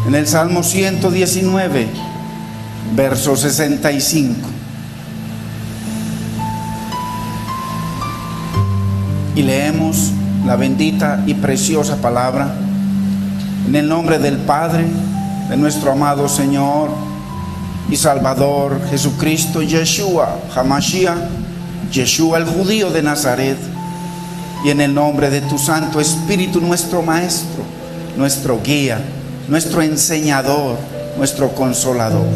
en el Salmo 119, verso 65. Y leemos la bendita y preciosa palabra en el nombre del Padre, de nuestro amado Señor y Salvador Jesucristo, Yeshua HaMashiach, Yeshua el judío de Nazaret, y en el nombre de tu Santo Espíritu, nuestro Maestro, nuestro guía, nuestro enseñador, nuestro consolador.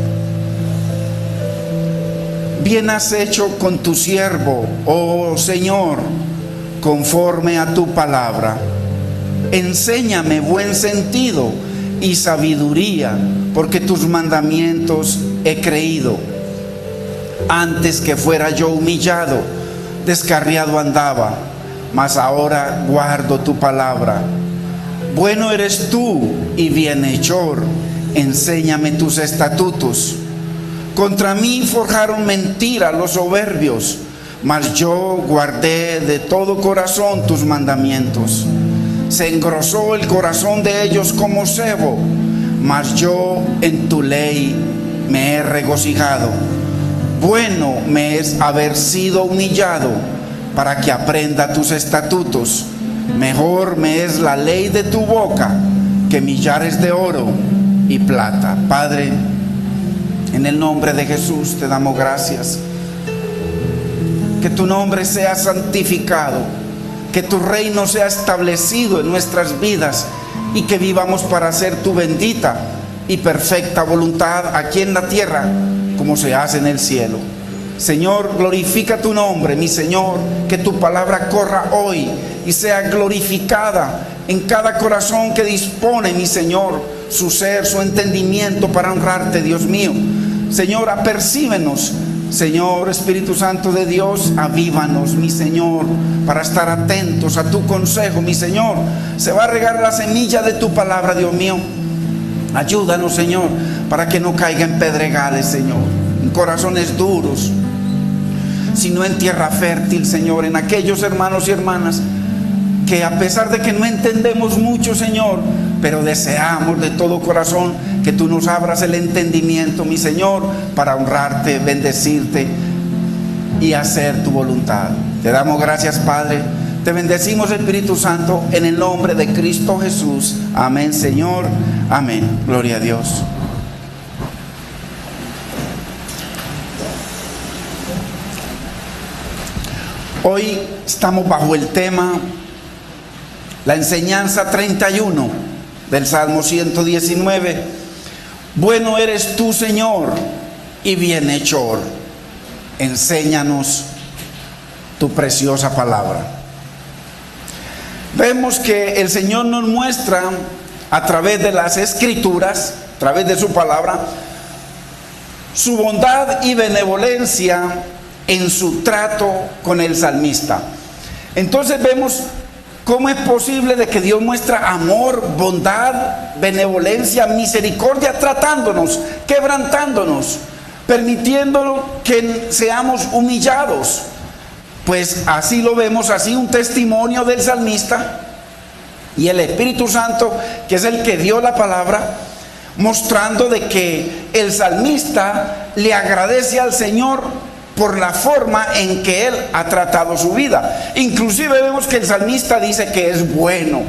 Bien has hecho con tu siervo, oh Señor, conforme a tu palabra. Enséñame buen sentido y sabiduría, porque tus mandamientos he creído. Antes que fuera yo humillado, descarriado andaba, mas ahora guardo tu palabra. Bueno eres tú y bienhechor, enséñame tus estatutos. Contra mí forjaron mentira los soberbios, mas yo guardé de todo corazón tus mandamientos. Se engrosó el corazón de ellos como sebo, mas yo en tu ley me he regocijado. Bueno me es haber sido humillado, para que aprenda tus estatutos. Mejor me es la ley de tu boca que millares de oro y plata. Padre, en el nombre de Jesús te damos gracias. Que tu nombre sea santificado, que tu reino sea establecido en nuestras vidas y que vivamos para hacer tu bendita y perfecta voluntad aquí en la tierra como se hace en el cielo. Señor, glorifica tu nombre, mi Señor, que tu palabra corra hoy y sea glorificada en cada corazón que dispone, mi Señor, su ser, su entendimiento para honrarte, Dios mío. Señor, apercíbenos. Señor, Espíritu Santo de Dios, avívanos, mi Señor, para estar atentos a tu consejo, mi Señor. Se va a regar la semilla de tu palabra, Dios mío. Ayúdanos, Señor, para que no caiga en pedregales, Señor, en corazones duros, sino en tierra fértil, Señor, en aquellos hermanos y hermanas que a pesar de que no entendemos mucho, Señor, pero deseamos de todo corazón que tú nos abras el entendimiento, mi Señor, para honrarte, bendecirte y hacer tu voluntad. Te damos gracias, Padre. Te bendecimos, Espíritu Santo, en el nombre de Cristo Jesús. Amén, Señor. Amén. Gloria a Dios. Hoy estamos bajo el tema, la enseñanza 31 del Salmo 119. Bueno eres tú, Señor, y bienhechor. Enséñanos tu preciosa palabra. Vemos que el Señor nos muestra a través de las Escrituras, a través de su palabra, su bondad y benevolencia en su trato con el salmista. Entonces vemos cómo es posible de que Dios muestra amor, bondad, benevolencia, misericordia, tratándonos, quebrantándonos, permitiéndolo que seamos humillados. Pues así lo vemos, así un testimonio del salmista y el Espíritu Santo, que es el que dio la palabra, mostrando de que el salmista le agradece al Señor por la forma en que él ha tratado su vida. Inclusive vemos que el salmista dice que es bueno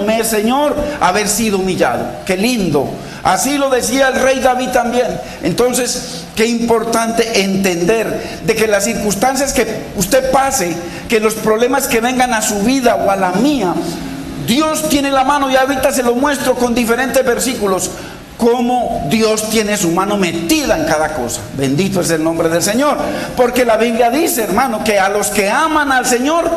me es, Señor, haber sido humillado. Qué lindo. Así lo decía el rey David también. Entonces, qué importante entender de que las circunstancias que usted pase, que los problemas que vengan a su vida o a la mía, Dios tiene la mano, y ahorita se lo muestro con diferentes versículos, cómo Dios tiene su mano metida en cada cosa. Bendito es el nombre del Señor, porque la Biblia dice, hermano, que a los que aman al Señor,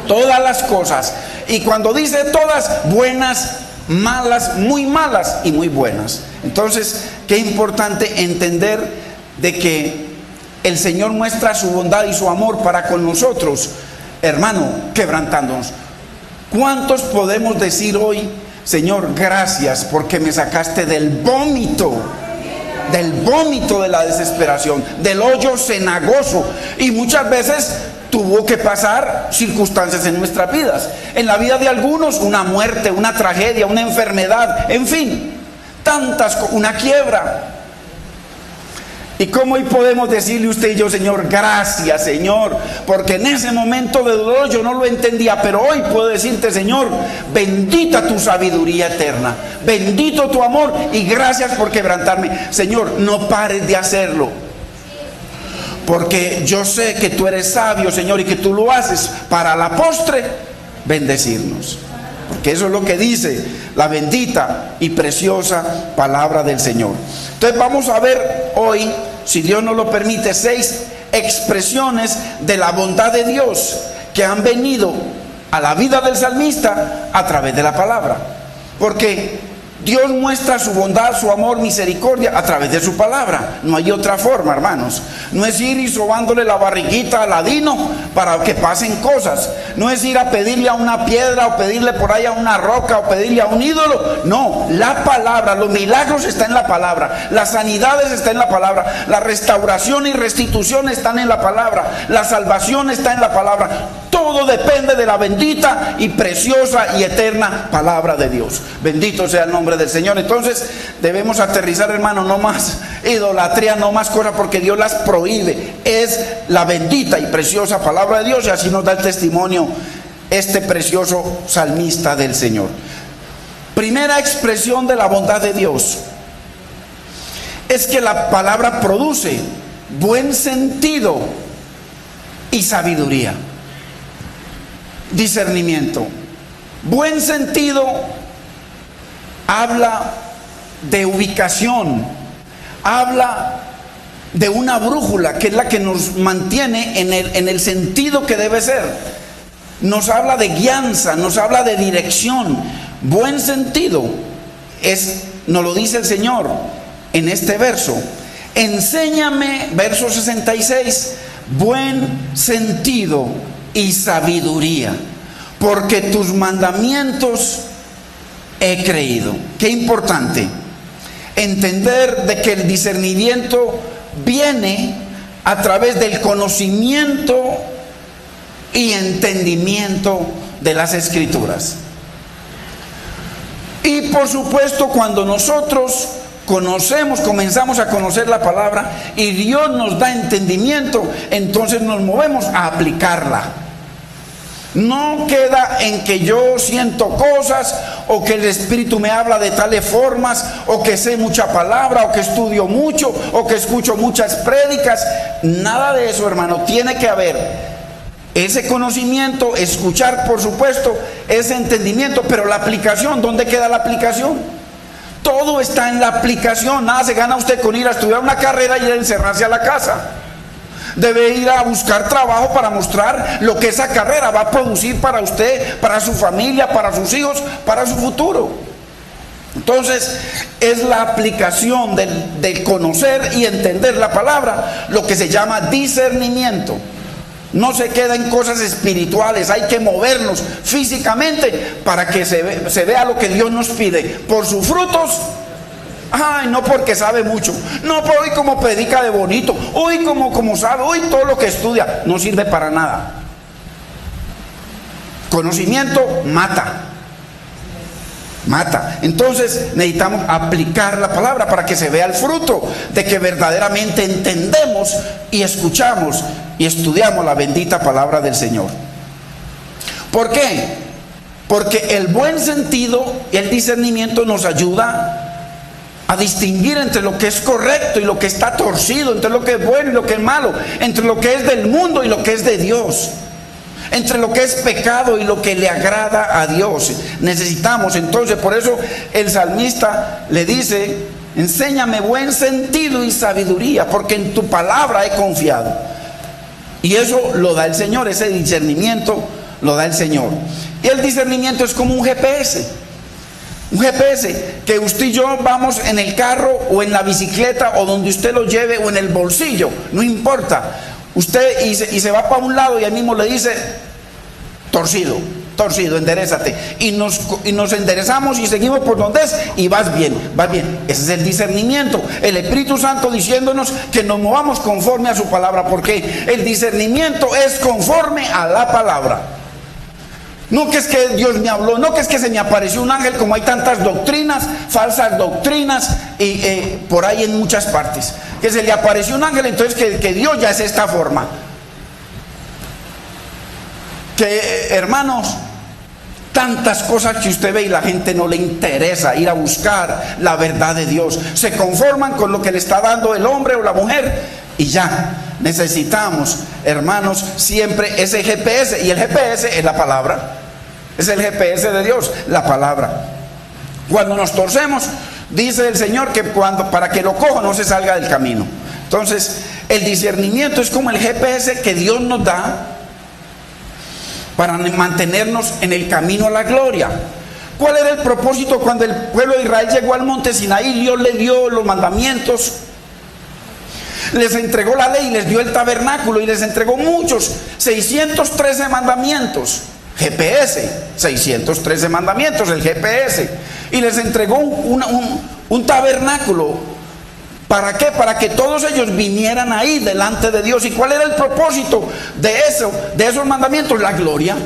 todas las cosas, y cuando dice todas, buenas, malas, muy malas y muy buenas. Entonces, qué importante entender de que el Señor muestra su bondad y su amor para con nosotros, hermano, quebrantándonos. ¿Cuántos podemos decir hoy, Señor, gracias porque me sacaste del vómito de la desesperación, del hoyo cenagoso? Y muchas veces tuvo que pasar circunstancias en nuestras vidas. En la vida de algunos, una muerte, una tragedia, una enfermedad, en fin, una quiebra. ¿Y cómo hoy podemos decirle usted y yo, Señor, gracias, Señor? Porque en ese momento de dolor yo no lo entendía, pero hoy puedo decirte, Señor, bendita tu sabiduría eterna, bendito tu amor y gracias por quebrantarme. Señor, no pares de hacerlo, porque yo sé que tú eres sabio, Señor, y que tú lo haces para la postre bendecirnos. Porque eso es lo que dice la bendita y preciosa palabra del Señor. Entonces vamos a ver hoy, si Dios nos lo permite, 6 expresiones de la bondad de Dios que han venido a la vida del salmista a través de la palabra. Porque Dios muestra su bondad, su amor, misericordia a través de su palabra. No hay otra forma, hermanos. No es ir y sobándole la barriguita al ladino para que pasen cosas. No es ir a pedirle a una piedra o pedirle por ahí a una roca o pedirle a un ídolo. No, la palabra, los milagros están en la palabra, las sanidades están en la palabra, la restauración y restitución están en la palabra, la salvación está en la palabra. Todo depende de la bendita y preciosa y eterna palabra de Dios. Bendito sea el nombre del Señor. Entonces debemos aterrizar, hermano, no más idolatría, no más cosas, porque Dios las prohíbe. Es la bendita y preciosa palabra de Dios, y así nos da el testimonio este precioso salmista del Señor. Primera expresión de la bondad de Dios es que la palabra produce buen sentido y sabiduría. Discernimiento. Buen sentido habla de ubicación, habla de una brújula que es la que nos mantiene en el sentido que debe ser. Nos habla de guianza, nos habla de dirección. Buen sentido nos lo dice el Señor en este verso. Enséñame, verso 66, buen sentido y sabiduría, porque tus mandamientos he creído. Qué importante entender de que el discernimiento viene a través del conocimiento y entendimiento de las Escrituras. Y por supuesto, cuando nosotros comenzamos a conocer la palabra y Dios nos da entendimiento, entonces nos movemos a aplicarla. No queda en que yo siento cosas, o que el Espíritu me habla de tales formas, o que sé mucha palabra, o que estudio mucho, o que escucho muchas prédicas. Nada de eso, hermano. Tiene que haber ese conocimiento, escuchar, por supuesto, ese entendimiento, pero la aplicación, ¿dónde queda la aplicación? Todo está en la aplicación. Nada se gana usted con ir a estudiar una carrera y ir a encerrarse a la casa. Debe ir a buscar trabajo para mostrar lo que esa carrera va a producir para usted, para su familia, para sus hijos, para su futuro. Entonces, es la aplicación del conocer y entender la palabra lo que se llama discernimiento. No se queda en cosas espirituales, hay que movernos físicamente para que se vea lo que Dios nos pide. Por sus frutos. Ay, no porque sabe mucho, no por hoy como predica de bonito, hoy como sabe, hoy todo lo que estudia, no sirve para nada. Conocimiento mata. Entonces necesitamos aplicar la palabra para que se vea el fruto de que verdaderamente entendemos y escuchamos y estudiamos la bendita palabra del Señor. ¿Por qué? Porque el buen sentido y el discernimiento nos ayuda a distinguir entre lo que es correcto y lo que está torcido, entre lo que es bueno y lo que es malo, entre lo que es del mundo y lo que es de Dios, entre lo que es pecado y lo que le agrada a Dios. Necesitamos entonces, por eso el salmista le dice: enséñame buen sentido y sabiduría, porque en tu palabra he confiado. Y eso lo da el Señor, ese discernimiento lo da el Señor. Y el discernimiento es como un GPS. Un GPS que usted y yo vamos en el carro o en la bicicleta o donde usted lo lleve o en el bolsillo, no importa. Usted y se va para un lado y ahí mismo le dice torcido, torcido, enderezate. Y nos enderezamos y seguimos por donde es y vas bien, vas bien. Ese es el discernimiento. El Espíritu Santo diciéndonos que nos movamos conforme a su palabra, porque el discernimiento es conforme a la palabra. No que es que Dios me habló, no que es que se me apareció un ángel, como hay tantas doctrinas, falsas doctrinas, por ahí en muchas partes. Que se le apareció un ángel, entonces que Dios ya es esta forma. Que, hermanos, tantas cosas que usted ve y la gente no le interesa ir a buscar la verdad de Dios. Se conforman con lo que le está dando el hombre o la mujer y ya. Necesitamos, hermanos, siempre ese GPS, y el GPS es la palabra. Es el GPS de Dios, la palabra. Cuando nos torcemos, dice el Señor que para que lo cojo no se salga del camino. Entonces, el discernimiento es como el GPS que Dios nos da para mantenernos en el camino a la gloria. ¿Cuál era el propósito cuando el pueblo de Israel llegó al monte Sinaí? Dios le dio los mandamientos, les entregó la ley, les dio el tabernáculo y les entregó muchos, 613 mandamientos. GPS, 613 mandamientos, el GPS. Y les entregó un tabernáculo. ¿Para qué? Para que todos ellos vinieran ahí delante de Dios. ¿Y cuál era el propósito de eso, de esos mandamientos? La gloria.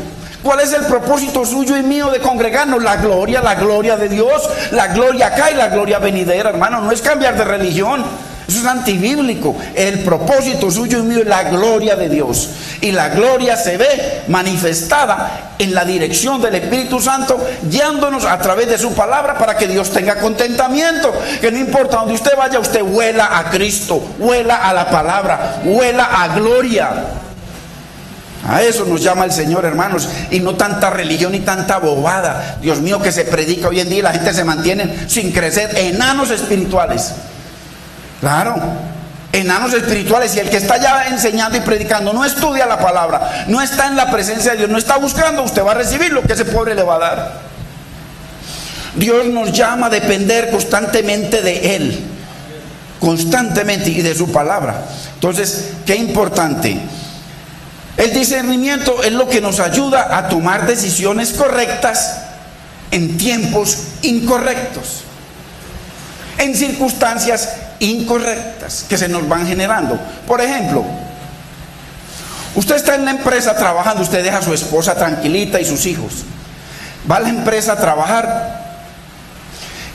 ¿Cuál es el propósito suyo y mío de congregarnos? La gloria de Dios, la gloria acá y la gloria venidera, hermano. No es cambiar de religión, eso es antibíblico. El propósito suyo y mío es la gloria de Dios. Y la gloria se ve manifestada en la dirección del Espíritu Santo, guiándonos a través de su palabra para que Dios tenga contentamiento. Que no importa donde usted vaya, usted huela a Cristo, huela a la palabra, huela a gloria. A eso nos llama el Señor, hermanos, y no tanta religión y tanta bobada. Dios mío, que se predica hoy en día y la gente se mantiene sin crecer, enanos espirituales. Claro, enanos espirituales. Y el que está ya enseñando y predicando no estudia la palabra, no está en la presencia de Dios, no está buscando, usted va a recibir lo que ese pobre le va a dar. Dios nos llama a depender constantemente de Él, constantemente, y de su palabra. Entonces, qué importante. El discernimiento es lo que nos ayuda a tomar decisiones correctas en tiempos incorrectos, en circunstancias incorrectas que se nos van generando. Por ejemplo, usted está en la empresa trabajando, usted deja a su esposa tranquilita y sus hijos, va a la empresa a trabajar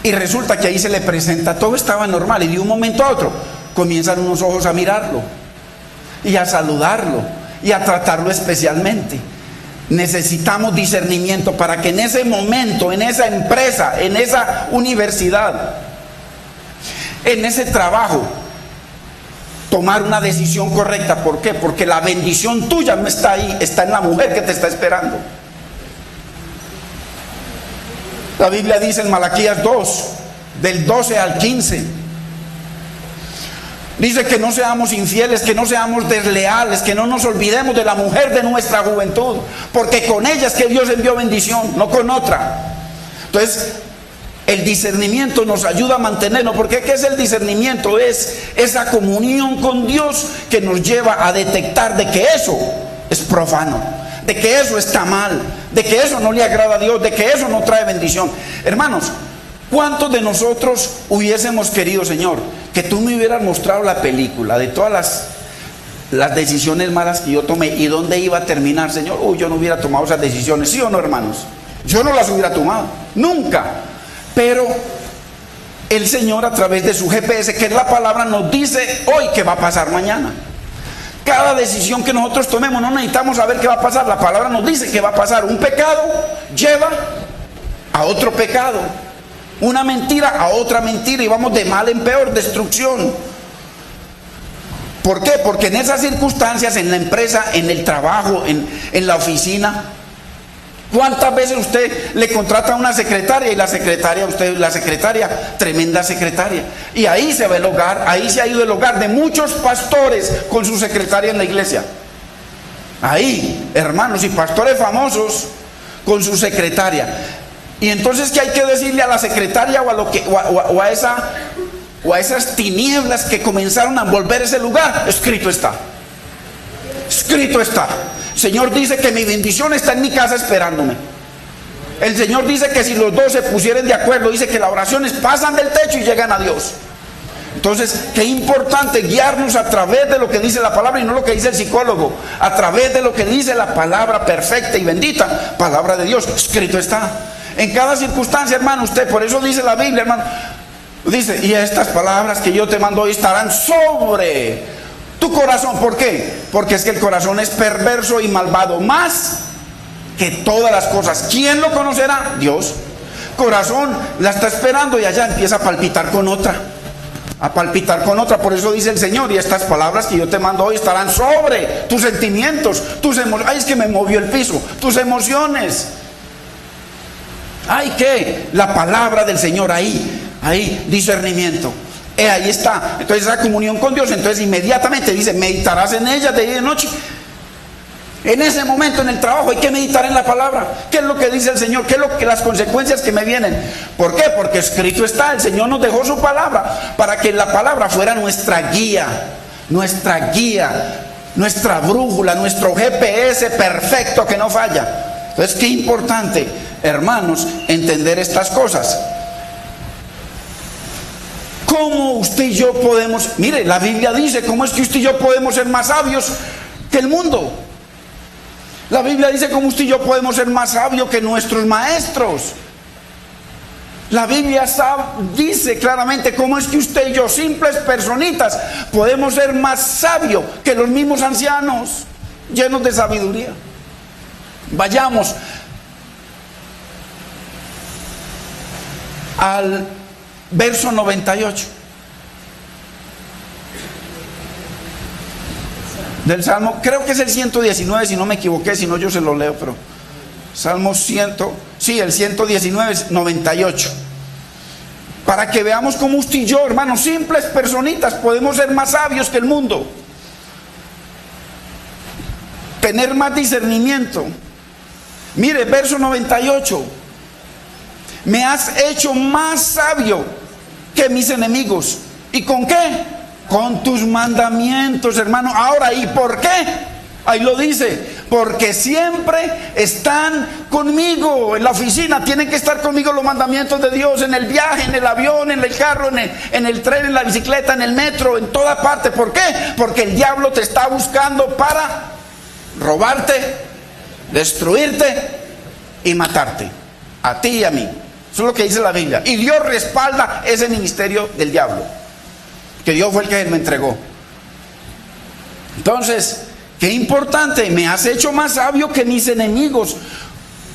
y resulta que ahí se le presenta, todo estaba normal y de un momento a otro comienzan unos ojos a mirarlo y a saludarlo y a tratarlo especialmente. Necesitamos discernimiento para que en ese momento, en esa empresa, en esa universidad, en ese trabajo, tomar una decisión correcta. ¿Por qué? Porque la bendición tuya no está ahí, está en la mujer que te está esperando. La Biblia dice en Malaquías 2, del 12 al 15, dice que no seamos infieles, que no seamos desleales, que no nos olvidemos de la mujer de nuestra juventud, porque con ella es que Dios envió bendición, no con otra. Entonces, el discernimiento nos ayuda a mantenernos, porque ¿qué es el discernimiento? Es esa comunión con Dios que nos lleva a detectar de que eso es profano, de que eso está mal, de que eso no le agrada a Dios, de que eso no trae bendición. Hermanos, ¿cuántos de nosotros hubiésemos querido, Señor, que tú me hubieras mostrado la película de todas las decisiones malas que yo tomé y dónde iba a terminar, Señor? Yo no hubiera tomado esas decisiones, ¿sí o no, hermanos? Yo no las hubiera tomado, nunca. Pero el Señor, a través de su GPS, que es la palabra, nos dice hoy qué va a pasar mañana. Cada decisión que nosotros tomemos, no necesitamos saber qué va a pasar, la palabra nos dice qué va a pasar. Un pecado lleva a otro pecado, una mentira a otra mentira, y vamos de mal en peor, destrucción. ¿Por qué? Porque en esas circunstancias, en la empresa, en el trabajo, en la oficina, ¿cuántas veces usted le contrata a una secretaria y la secretaria, tremenda secretaria? Y ahí se va el hogar, ahí se ha ido el hogar de muchos pastores con su secretaria en la iglesia. Ahí, hermanos, y pastores famosos con su secretaria. Y entonces, ¿qué hay que decirle a la secretaria o a esas tinieblas que comenzaron a envolver ese lugar? Escrito está. Escrito está. Señor dice que mi bendición está en mi casa esperándome. El Señor dice que si los dos se pusieran de acuerdo, dice que las oraciones pasan del techo y llegan a Dios. Entonces, qué importante guiarnos a través de lo que dice la palabra y no lo que dice el psicólogo, a través de lo que dice la palabra perfecta y bendita, palabra de Dios. Escrito está. En cada circunstancia, hermano, usted, por eso dice la Biblia, hermano, dice, y estas palabras que yo te mando hoy estarán sobre tu corazón. ¿Por qué? Porque es que el corazón es perverso y malvado, más que todas las cosas. ¿Quién lo conocerá? Dios. Corazón la está esperando y allá empieza a palpitar con otra. A palpitar con otra. Por eso dice el Señor, y estas palabras que yo te mando hoy estarán sobre tus sentimientos, tus emociones. Ay, es que me movió el piso. Tus emociones. Ay, que la palabra del Señor ahí, discernimiento. Ahí está. Entonces esa comunión con Dios, entonces inmediatamente dice, meditarás en ella de día y de noche. En ese momento en el trabajo hay que meditar en la palabra. ¿Qué es lo que dice el Señor? ¿Qué es lo que las consecuencias que me vienen? ¿Por qué? Porque escrito está. El Señor nos dejó su palabra para que la palabra fuera nuestra guía, nuestra brújula, nuestro GPS perfecto que no falla. Entonces, qué importante, hermanos, entender estas cosas. ¿Cómo usted y yo podemos? Mire, la Biblia dice, ¿cómo es que usted y yo podemos ser más sabios que el mundo? La Biblia dice cómo usted y yo podemos ser más sabios que nuestros maestros. La Biblia dice claramente cómo es que usted y yo, simples personitas, podemos ser más sabios que los mismos ancianos, llenos de sabiduría. Vayamos al verso 98 del Salmo, creo que es el 119, si no me equivoqué, si no yo se lo leo, pero Salmo 100, sí, el 119, 98. Para que veamos cómo usted y yo, hermanos, simples personitas, podemos ser más sabios que el mundo, tener más discernimiento. Mire, verso 98. Me has hecho más sabio que mis enemigos. ¿Y con qué? Con tus mandamientos, hermano. Ahora, ¿y por qué? Ahí lo dice, porque siempre están conmigo. En la oficina tienen que estar conmigo los mandamientos de Dios, en el viaje, en el avión, en el carro, en el tren, en la bicicleta, en el metro, en toda parte. ¿Por qué? Porque el diablo te está buscando para robarte, destruirte y matarte, a ti y a mí. Eso es lo que dice la Biblia. Y Dios respalda ese ministerio del diablo, que Dios fue el que me entregó. Entonces, qué importante, me has hecho más sabio que mis enemigos.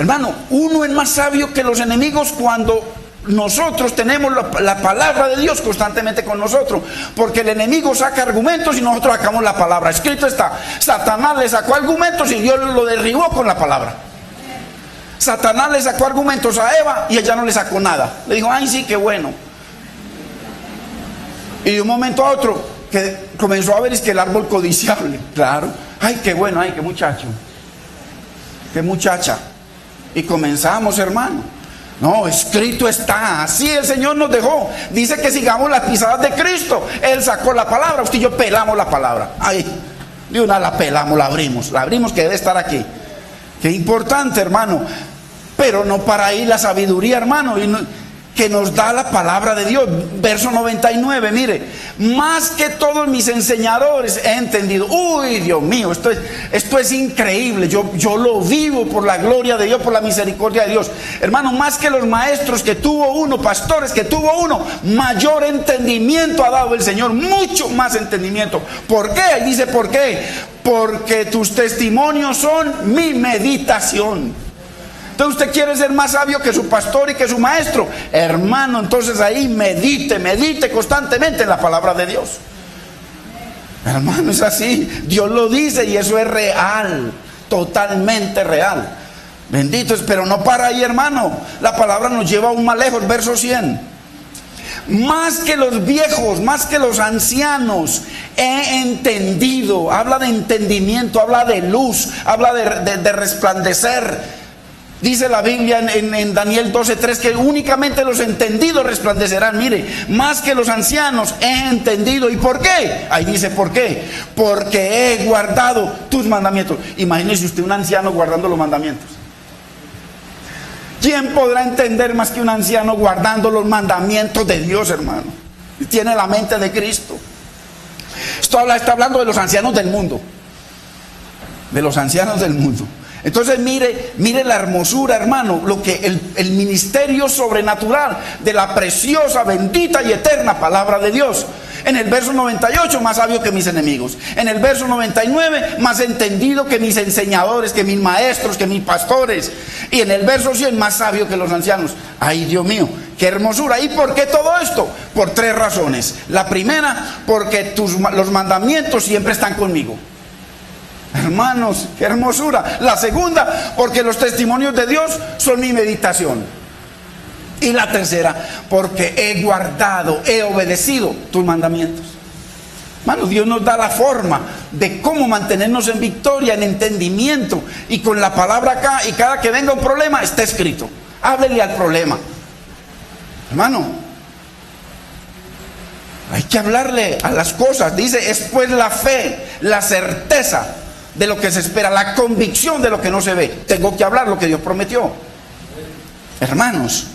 Hermano, uno es más sabio que los enemigos cuando nosotros tenemos la palabra de Dios constantemente con nosotros, porque el enemigo saca argumentos y nosotros sacamos la palabra. Escrito está, Satanás le sacó argumentos y Dios lo derribó con la palabra. Satanás le sacó argumentos a Eva y ella no le sacó nada. Le dijo, ay sí, qué bueno. Y de un momento a otro que comenzó a ver es que el árbol codiciable, claro, ay qué bueno, ay qué muchacho, qué muchacha. Y comenzamos, hermano. No, escrito está, así el Señor nos dejó. Dice que sigamos las pisadas de Cristo. Él sacó la palabra, usted y yo pelamos la palabra. Ay, de una la pelamos, la abrimos que debe estar aquí. Qué importante, hermano. Pero no para ahí la sabiduría, hermano, que nos da la palabra de Dios. Verso 99, mire, más que todos mis enseñadores he entendido. Uy, Dios mío, esto es increíble. Yo lo vivo por la gloria de Dios, por la misericordia de Dios. Hermano, más que los maestros que tuvo uno, pastores que tuvo uno, mayor entendimiento ha dado el Señor, mucho más entendimiento. ¿Por qué? Ahí dice, ¿por qué? Porque tus testimonios son mi meditación. Entonces usted quiere ser más sabio que su pastor y que su maestro, hermano, entonces ahí medite constantemente en la palabra de Dios. Hermano, es así, Dios lo dice y eso es real, totalmente real. Benditos, pero no para ahí, hermano. La palabra nos lleva aún más lejos, verso 100. Más que los viejos, más que los ancianos, he entendido. Habla de entendimiento, habla de luz, habla de resplandecer, Dice la Biblia en Daniel 12:3 que únicamente los entendidos resplandecerán. Mire, más que los ancianos he entendido. ¿Y por qué? Ahí dice por qué. Porque he guardado tus mandamientos. Imagínese usted un anciano guardando los mandamientos. ¿Quién podrá entender más que un anciano guardando los mandamientos de Dios, hermano? Tiene la mente de Cristo. Está hablando de los ancianos del mundo. De los ancianos del mundo. Entonces mire la hermosura, hermano, lo que el ministerio sobrenatural de la preciosa, bendita y eterna palabra de Dios. En el verso 98, más sabio que mis enemigos. En el verso 99, más entendido que mis enseñadores, que mis maestros, que mis pastores. Y en el verso 100, más sabio que los ancianos. Ay, Dios mío, qué hermosura. ¿Y por qué todo esto? Por 3 razones. La primera, porque los mandamientos siempre están conmigo. Hermanos, qué hermosura. La segunda, porque los testimonios de Dios son mi meditación. Y la tercera, porque he guardado, he obedecido tus mandamientos. Hermano, Dios nos da la forma de cómo mantenernos en victoria, en entendimiento. Y con la palabra acá, y cada que venga un problema, está escrito. Háblele al problema. Hermano, hay que hablarle a las cosas. Dice, es pues la fe, la certeza de lo que se espera, la convicción de lo que no se ve. Tengo que hablar lo que Dios prometió. Hermanos,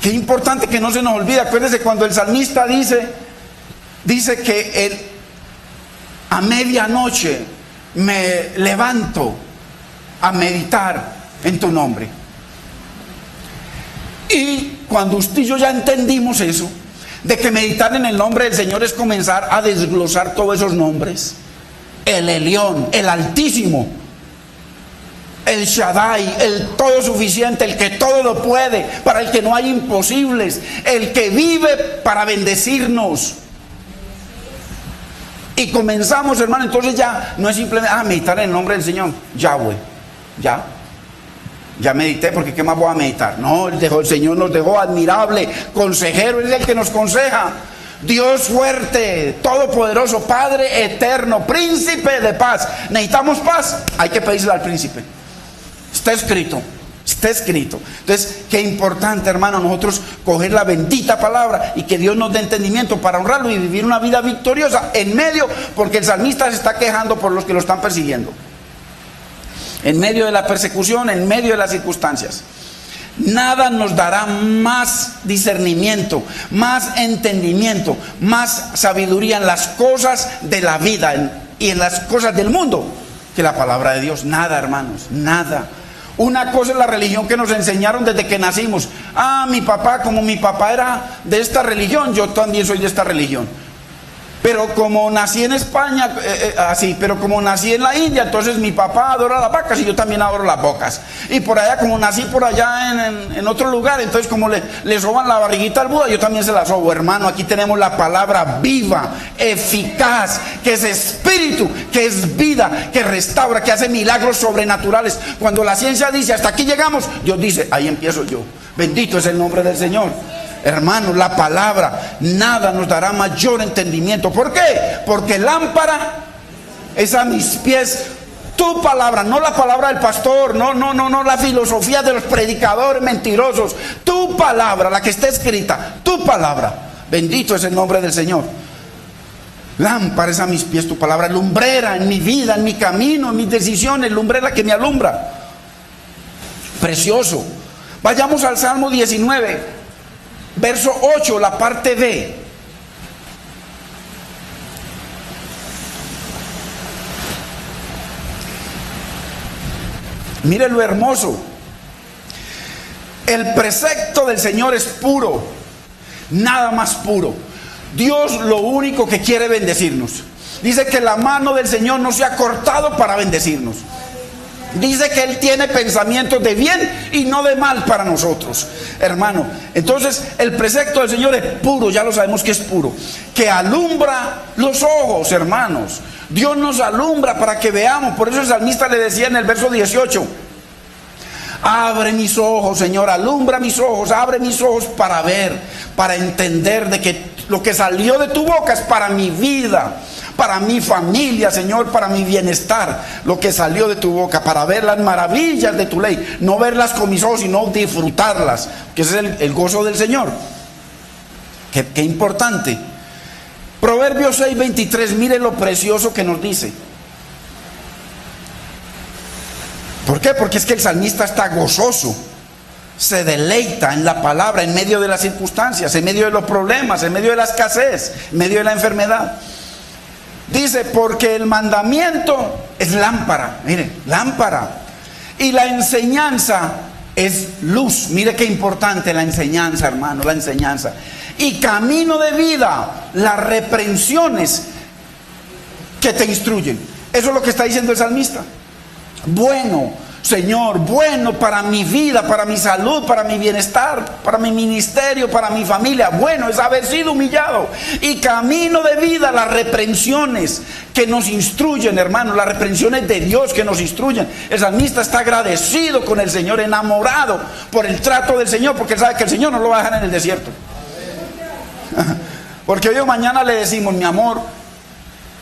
qué importante que no se nos olvide. Acuérdense cuando el salmista dice que él, a medianoche me levanto a meditar en tu nombre. Y cuando usted y yo ya entendimos eso, de que meditar en el nombre del Señor es comenzar a desglosar todos esos nombres. El Elión, el Altísimo, el Shaddai, el todo suficiente, el que todo lo puede, para el que no hay imposibles, el que vive para bendecirnos. Y comenzamos, hermano, entonces ya no es simplemente meditar en el nombre del Señor, Yahweh, ya medité, porque ¿qué más voy a meditar? No, el Señor nos dejó admirable, consejero, es el que nos aconseja. Dios fuerte, todopoderoso, Padre eterno, príncipe de paz. ¿Necesitamos paz? Hay que pedírsela al príncipe. Está escrito, está escrito. Entonces, qué importante, hermano, nosotros coger la bendita palabra y que Dios nos dé entendimiento para honrarlo y vivir una vida victoriosa en medio, porque el salmista se está quejando por los que lo están persiguiendo. En medio de la persecución, en medio de las circunstancias. Nada nos dará más discernimiento, más entendimiento, más sabiduría en las cosas de la vida y en las cosas del mundo que la palabra de Dios. Nada, hermanos, nada. Una cosa es la religión que nos enseñaron desde que nacimos. Mi papá, como mi papá era de esta religión, yo también soy de esta religión. Pero como nací en España, pero como nací en la India, entonces mi papá adora las vacas y yo también adoro las vacas. Y por allá, como nací por allá en otro lugar, entonces como le soban la barriguita al Buda, yo también se la sobo. Hermano, aquí tenemos la palabra viva, eficaz, que es espíritu, que es vida, que restaura, que hace milagros sobrenaturales. Cuando la ciencia dice, hasta aquí llegamos, Dios dice, ahí empiezo yo. Bendito es el nombre del Señor. Hermanos, la palabra, nada nos dará mayor entendimiento. ¿Por qué? Porque lámpara es a mis pies tu palabra, no la palabra del pastor, no la filosofía de los predicadores mentirosos. Tu palabra, la que está escrita, tu palabra. Bendito es el nombre del Señor. Lámpara es a mis pies tu palabra, lumbrera en mi vida, en mi camino, en mis decisiones, lumbrera que me alumbra. Precioso. Vayamos al Salmo 19. Verso 8, la parte B. Mire lo hermoso. El precepto del Señor es puro, nada más puro. Dios lo único que quiere bendecirnos. Dice que la mano del Señor no se ha cortado para bendecirnos. Dice que Él tiene pensamientos de bien y no de mal para nosotros, hermano. Entonces el precepto del Señor es puro, ya lo sabemos que es puro, que alumbra los ojos, hermanos. Dios nos alumbra para que veamos. Por eso el salmista le decía en el verso 18: abre mis ojos, Señor, alumbra mis ojos, abre mis ojos para ver, para entender de que lo que salió de tu boca es para mi vida, para mi familia, Señor, para mi bienestar, lo que salió de tu boca, para ver las maravillas de tu ley, no verlas con mis ojos, sino disfrutarlas, que ese es el gozo del Señor. Qué importante. Proverbios 6:23, mire lo precioso que nos dice. ¿Por qué? Porque es que el salmista está gozoso, se deleita en la palabra en medio de las circunstancias, en medio de los problemas, en medio de la escasez, en medio de la enfermedad. Dice, porque el mandamiento es lámpara, mire, lámpara, y la enseñanza es luz. Mire qué importante la enseñanza, hermano, la enseñanza. Y camino de vida, las reprensiones que te instruyen. Eso es lo que está diciendo el salmista. Bueno, Señor, bueno para mi vida, para mi salud, para mi bienestar, para mi ministerio, para mi familia. Bueno es haber sido humillado. Y camino de vida, las reprensiones que nos instruyen, hermanos, las reprensiones de Dios que nos instruyen. El salmista está agradecido con el Señor, enamorado por el trato del Señor, porque él sabe que el Señor no lo va a dejar en el desierto. Porque hoy o mañana le decimos, mi amor,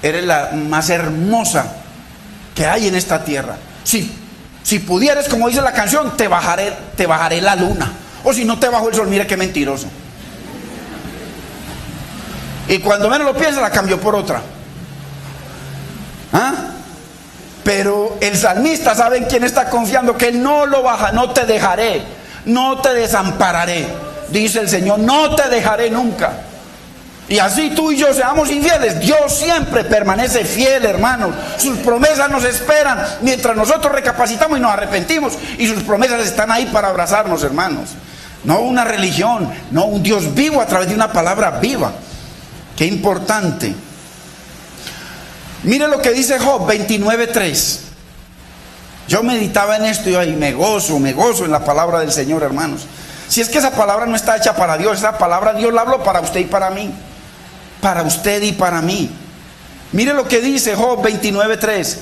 eres la más hermosa que hay en esta tierra. Si pudieras, como dice la canción, te bajaré la luna. O si no te bajo el sol, mire qué mentiroso. Y cuando menos lo piensa, la cambió por otra. ¿Ah? Pero el salmista sabe en quién está confiando, que no lo baja, no te dejaré, no te desampararé. Dice el Señor, no te dejaré nunca. Y así tú y yo seamos infieles, Dios siempre permanece fiel, hermanos. Sus promesas nos esperan mientras nosotros recapacitamos y nos arrepentimos. Y sus promesas están ahí para abrazarnos, hermanos. No una religión, no un Dios vivo a través de una palabra viva. Qué importante. Mire lo que dice Job 29:3. Yo meditaba en esto y ay, me gozo en la palabra del Señor, hermanos. Si es que esa palabra no está hecha para Dios, esa palabra Dios la habló para usted y para mí. Para usted y para mí. Mire lo que dice Job 29:3.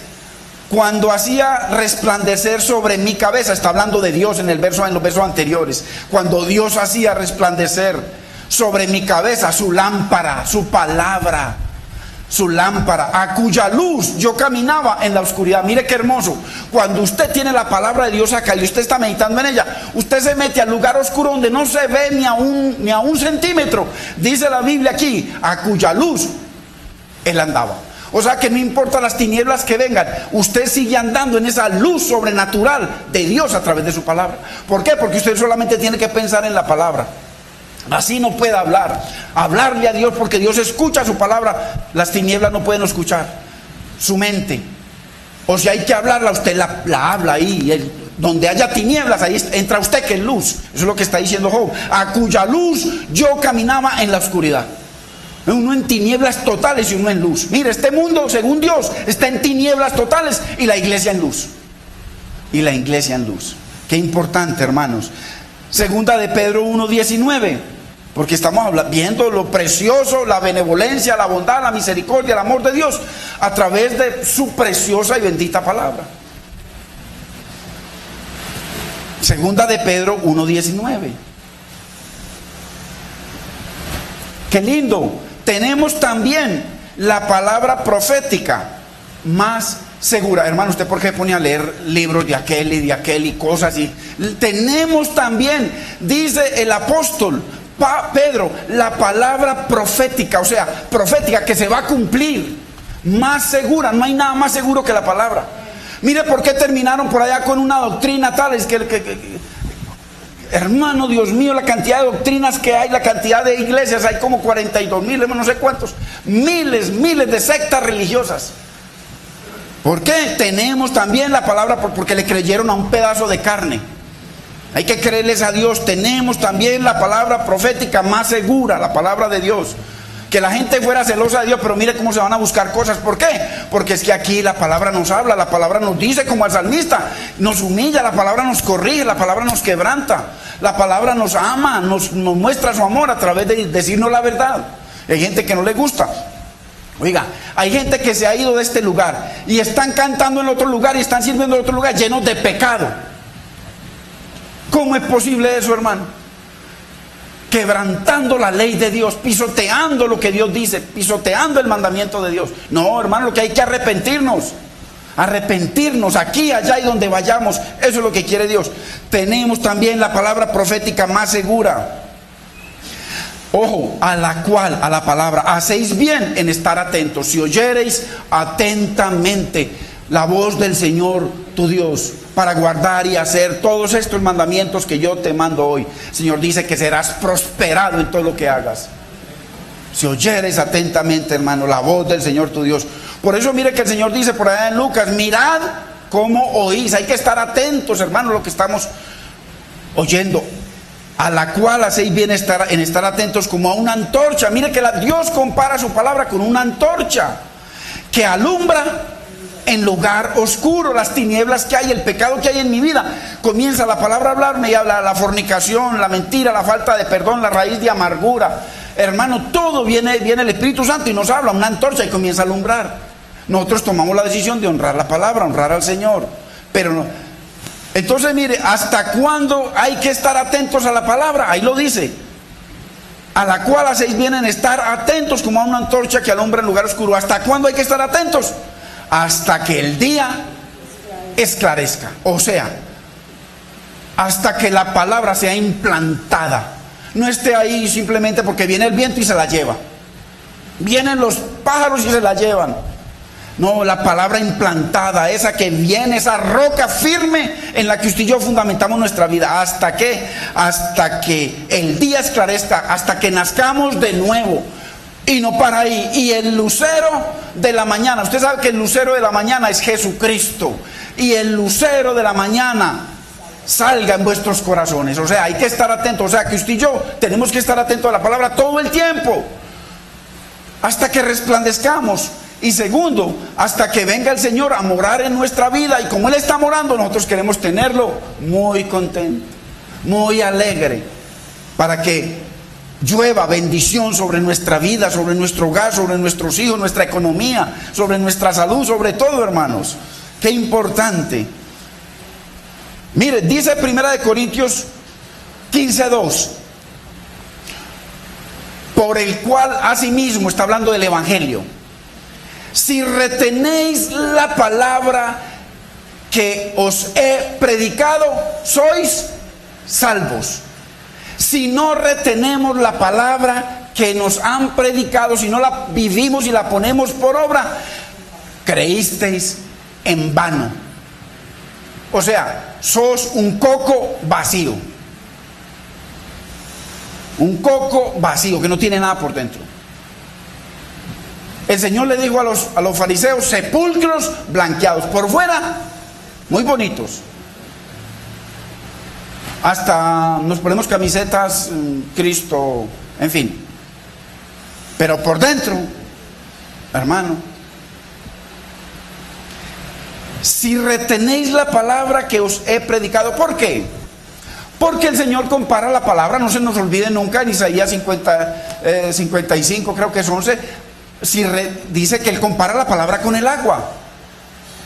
Cuando hacía resplandecer sobre mi cabeza, está hablando de Dios en los versos anteriores. Cuando Dios hacía resplandecer sobre mi cabeza su lámpara, su palabra, su lámpara, a cuya luz yo caminaba en la oscuridad. Mire qué hermoso. Cuando usted tiene la palabra de Dios acá y usted está meditando en ella, usted se mete al lugar oscuro donde no se ve ni a un centímetro. Dice la Biblia aquí, a cuya luz él andaba. O sea que no importa las tinieblas que vengan, usted sigue andando en esa luz sobrenatural de Dios a través de su palabra. ¿Por qué? Porque usted solamente tiene que pensar en la palabra. Así no puede hablarle a Dios, porque Dios escucha su palabra. Las tinieblas no pueden escuchar su mente. O si hay que hablarla, usted la habla ahí. Donde haya tinieblas, ahí entra usted, que es luz. Eso es lo que está diciendo Job. A cuya luz yo caminaba en la oscuridad. Uno en tinieblas totales y uno en luz. Mire, este mundo, según Dios, está en tinieblas totales y la iglesia en luz. Y la iglesia en luz. Qué importante, hermanos. Segunda de Pedro 1:19, porque estamos viendo lo precioso, la benevolencia, la bondad, la misericordia, el amor de Dios a través de su preciosa y bendita palabra. Segunda de Pedro 1:19. Qué lindo. Tenemos también la palabra profética más segura. Hermano, ¿usted por qué pone a leer libros de aquel y cosas? Y tenemos también, dice el apóstol Pedro, la palabra profética, o sea, profética que se va a cumplir, más segura. No hay nada más seguro que la palabra. Mire por qué terminaron por allá con una doctrina tal, es hermano, Dios mío, la cantidad de doctrinas que hay, la cantidad de iglesias, hay como 42,000, no sé cuántos, miles de sectas religiosas. ¿Por qué? Tenemos también la palabra, porque le creyeron a un pedazo de carne. Hay que creerles a Dios. Tenemos también la palabra profética más segura, la palabra de Dios. Que la gente fuera celosa de Dios, pero mire cómo se van a buscar cosas. ¿Por qué? Porque es que aquí la palabra nos habla, la palabra nos dice como al salmista, nos humilla, la palabra nos corrige, la palabra nos quebranta, la palabra nos ama, nos muestra su amor a través de decirnos la verdad. Hay gente que no le gusta. Oiga, hay gente que se ha ido de este lugar y están cantando en otro lugar y están sirviendo en otro lugar llenos de pecado. ¿Cómo es posible eso, hermano? quebrantando la ley de Dios, pisoteando lo que Dios dice, pisoteando el mandamiento de Dios. No, hermano, lo que hay que arrepentirnos aquí, allá y donde vayamos. Eso es lo que quiere Dios. Tenemos también la palabra profética más segura. Ojo, a la palabra, hacéis bien en estar atentos. Si oyereis atentamente la voz del Señor tu Dios, para guardar y hacer todos estos mandamientos que yo te mando hoy. El Señor dice que serás prosperado en todo lo que hagas. Si oyeres atentamente, hermano, la voz del Señor tu Dios. Por eso mire que el Señor dice por allá en Lucas, mirad cómo oís. Hay que estar atentos, hermano, a lo que estamos oyendo. A la cual hacéis bien en estar atentos como a una antorcha. Mire que Dios compara su palabra con una antorcha que alumbra en lugar oscuro, las tinieblas que hay, el pecado que hay en mi vida. Comienza la palabra a hablarme y habla la fornicación, la mentira, la falta de perdón, la raíz de amargura. Hermano, todo viene el Espíritu Santo y nos habla, una antorcha, y comienza a alumbrar. Nosotros tomamos la decisión de honrar la palabra, honrar al Señor. Pero no. Entonces mire, ¿hasta cuándo hay que estar atentos a la palabra? Ahí lo dice. A la cual hacéis bien en estar atentos como a una antorcha que alumbra en lugar oscuro. ¿Hasta cuándo hay que estar atentos? Hasta que el día esclarezca. O sea, hasta que la palabra sea implantada. No esté ahí simplemente porque viene el viento y se la lleva. Vienen los pájaros y se la llevan. No, la palabra implantada, esa que viene, esa roca firme en la que usted y yo fundamentamos nuestra vida. ¿Hasta qué? Hasta que el día esclarezca, hasta que nazcamos de nuevo. Y no para ahí. Y el lucero de la mañana, usted sabe que el lucero de la mañana es Jesucristo. Y el lucero de la mañana salga en vuestros corazones. O sea, hay que estar atentos. O sea, que usted y yo tenemos que estar atentos a la palabra todo el tiempo, hasta que resplandezcamos. Y segundo, hasta que venga el Señor a morar en nuestra vida. Y como Él está morando, nosotros queremos tenerlo muy contento, muy alegre, para que llueva bendición sobre nuestra vida, sobre nuestro hogar, sobre nuestros hijos, nuestra economía, sobre nuestra salud, sobre todo, hermanos. Qué importante. Mire, dice 1 Corintios 15:2, por el cual asimismo, está hablando del Evangelio, si retenéis la palabra que os he predicado, sois salvos. Si no retenemos la palabra que nos han predicado, si no la vivimos y la ponemos por obra, creísteis en vano. O sea, sos un coco vacío. Un coco vacío que no tiene nada por dentro. El Señor le dijo a los fariseos, sepulcros blanqueados, por fuera muy bonitos, hasta nos ponemos camisetas Cristo, en fin, pero por dentro, hermano, si retenéis la palabra que os he predicado. ¿Por qué? Porque el Señor compara la palabra, no se nos olvide nunca, en Isaías 55, creo que es 11, dice que Él compara la palabra con el agua,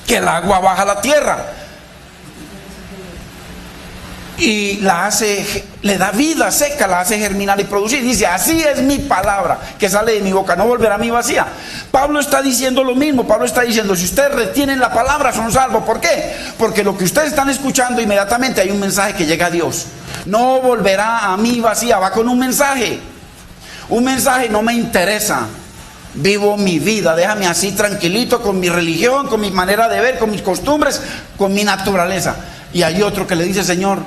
que el agua baja a la tierra y le da vida, seca, la hace germinar y producir. Dice, así es mi palabra que sale de mi boca, no volverá a mí vacía. Pablo está diciendo lo mismo. Pablo está diciendo, si ustedes retienen la palabra, son salvos. ¿Por qué? Porque lo que ustedes están escuchando, inmediatamente hay un mensaje que llega a Dios. No volverá a mí vacía, va con un mensaje. Un mensaje: no me interesa, vivo mi vida, déjame así tranquilito con mi religión, con mi manera de ver, con mis costumbres, con mi naturaleza. Y hay otro que le dice, Señor,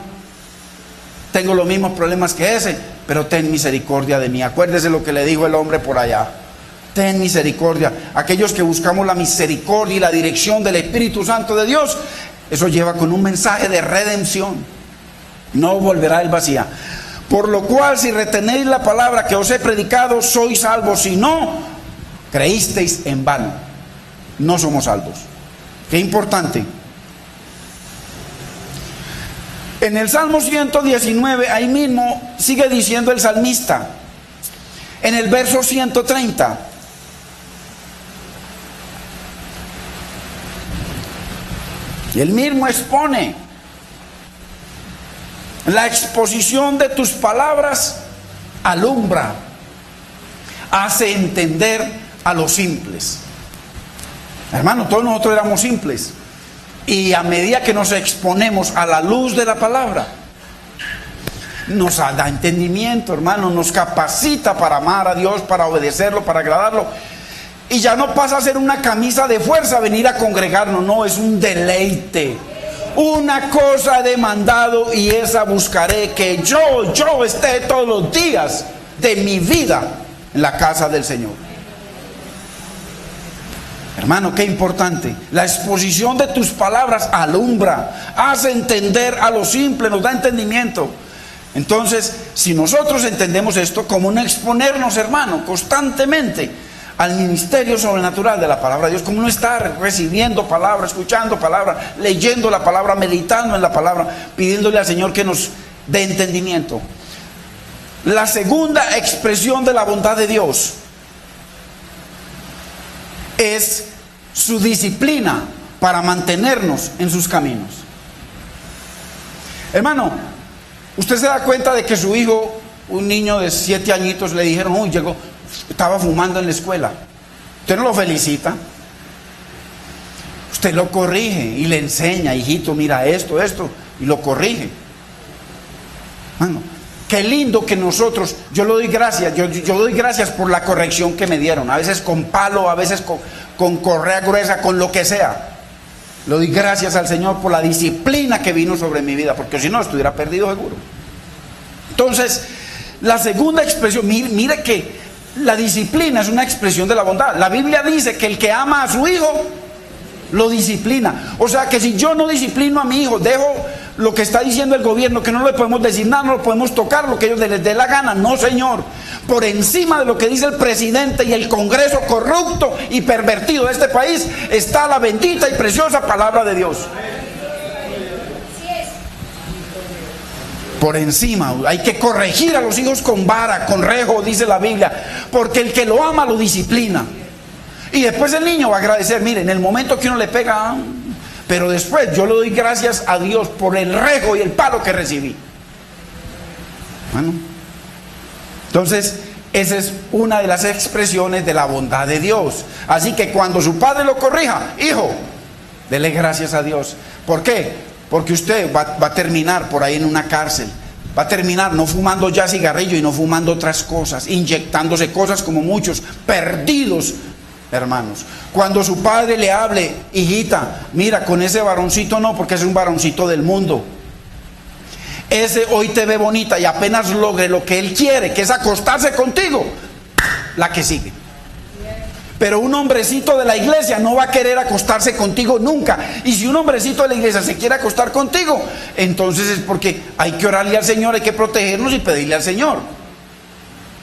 tengo los mismos problemas que ese, pero ten misericordia de mí. Acuérdese lo que le dijo el hombre por allá: ten misericordia. Aquellos que buscamos la misericordia y la dirección del Espíritu Santo de Dios, eso lleva con un mensaje de redención. No volverá el vacía. Por lo cual, si retenéis la palabra que os he predicado, sois salvos. Si no, creísteis en vano. No somos salvos. Qué importante. En el Salmo 119, ahí mismo sigue diciendo el salmista, en el verso 130, y él mismo expone: la exposición de tus palabras alumbra, hace entender a los simples. Hermano, todos nosotros éramos simples. Y a medida que nos exponemos a la luz de la palabra, nos da entendimiento, hermano, nos capacita para amar a Dios, para obedecerlo, para agradarlo. Y ya no pasa a ser una camisa de fuerza venir a congregarnos, no, es un deleite. Una cosa he demandado y esa buscaré, que yo esté todos los días de mi vida en la casa del Señor. Hermano, qué importante. La exposición de tus palabras alumbra, hace entender a lo simple, nos da entendimiento. Entonces, si nosotros entendemos esto como no exponernos, hermano, constantemente al ministerio sobrenatural de la palabra de Dios, como no estar recibiendo palabra, escuchando palabra, leyendo la palabra, meditando en la palabra, pidiéndole al Señor que nos dé entendimiento. La segunda expresión de la bondad de Dios es su disciplina para mantenernos en sus caminos. Hermano, usted se da cuenta de que su hijo, un niño de 7 añitos, le dijeron, uy, estaba fumando en la escuela. Usted no lo felicita, usted lo corrige y le enseña, hijito, mira esto, y lo corrige. Hermano, qué lindo que nosotros, yo le doy gracias, yo doy gracias por la corrección que me dieron, a veces con palo, a veces con correa gruesa, con lo que sea. Le doy gracias al Señor por la disciplina que vino sobre mi vida, porque si no estuviera perdido seguro. Entonces, la segunda expresión, mire que la disciplina es una expresión de la bondad. La Biblia dice que el que ama a su hijo lo disciplina. O sea que si yo no disciplino a mi hijo, dejo lo que está diciendo el gobierno, que no le podemos decir nada, no lo podemos tocar, lo que ellos les dé la gana. No, Señor. Por encima de lo que dice el presidente y el Congreso corrupto y pervertido de este país está la bendita y preciosa palabra de Dios. Por encima, hay que corregir a los hijos con vara, con rejo, dice la Biblia, porque el que lo ama lo disciplina. Y después el niño va a agradecer. Mire, en el momento que uno le pega, pero después yo le doy gracias a Dios por el rejo y el palo que recibí. Bueno, entonces esa es una de las expresiones de la bondad de Dios. Así que cuando su padre lo corrija, hijo, dele gracias a Dios. ¿Por qué? Porque usted va a terminar por ahí en una cárcel. Va a terminar no fumando ya cigarrillo y no fumando otras cosas, inyectándose cosas como muchos, perdidos, hermanos. Cuando su padre le hable, hijita, mira, con ese varoncito no, porque es un varoncito del mundo. Ese hoy te ve bonita y apenas logre lo que él quiere, que es acostarse contigo, la que sigue. Pero un hombrecito de la iglesia no va a querer acostarse contigo nunca. Y si un hombrecito de la iglesia se quiere acostar contigo, entonces es porque hay que orarle al Señor, hay que protegernos y pedirle al Señor.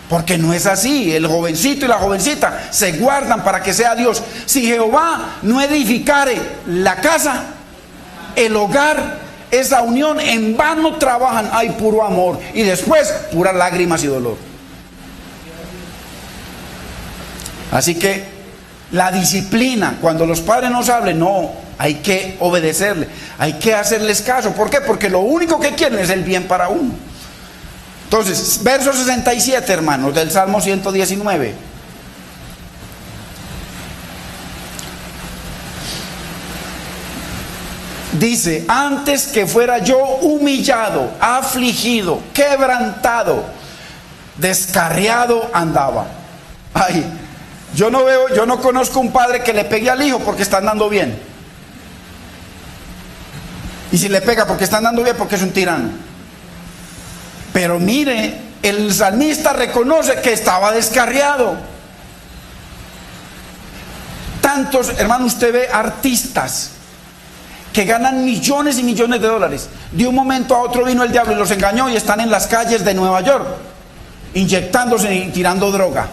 Porque no es así. El jovencito y la jovencita se guardan para que sea Dios. Si Jehová no edificare la casa, el hogar, esa unión, en vano trabajan. Hay puro amor. Y después, puras lágrimas y dolor. Así que la disciplina, cuando los padres nos hablen, no, hay que obedecerle, hay que hacerles caso. ¿Por qué? Porque lo único que quieren es el bien para uno. Entonces, verso 67, hermanos, del Salmo 119. Dice, antes que fuera yo humillado, afligido, quebrantado, descarriado andaba. Ay, yo no conozco un padre que le pegue al hijo porque está andando bien. Y si le pega porque está andando bien, porque es un tirano. Pero mire, el salmista reconoce que estaba descarriado. Tantos, hermano, usted ve artistas que ganan millones y millones de dólares. De un momento a otro vino el diablo y los engañó y están en las calles de Nueva York, inyectándose y tirando droga.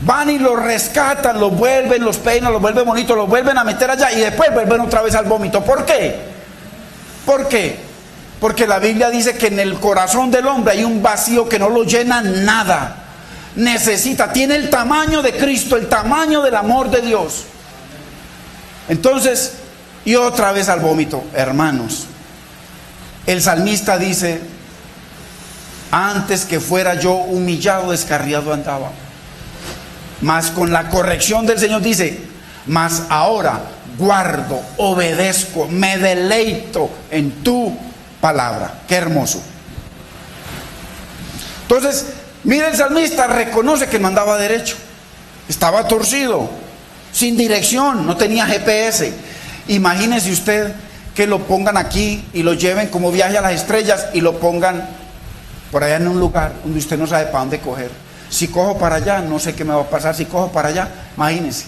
Van y los rescatan, los vuelven, los peinan, los vuelven bonitos, los vuelven a meter allá y después vuelven otra vez al vómito. ¿Por qué? ¿Por qué? Porque la Biblia dice que en el corazón del hombre hay un vacío que no lo llena nada. Tiene el tamaño de Cristo, el tamaño del amor de Dios. Entonces, y otra vez al vómito, hermanos. El salmista dice, Antes que fuera yo humillado, descarriado andaba. Mas con la corrección del Señor dice, mas ahora guardo, obedezco, me deleito en tu palabra. Qué hermoso. Entonces, mire, el salmista reconoce que no andaba derecho, estaba torcido, sin dirección, no tenía GPS. Imagínese usted que lo pongan aquí y lo lleven como viaje a las estrellas y lo pongan por allá en un lugar donde usted no sabe para dónde coger. Si cojo para allá, no sé qué me va a pasar. Si cojo para allá, imagínese.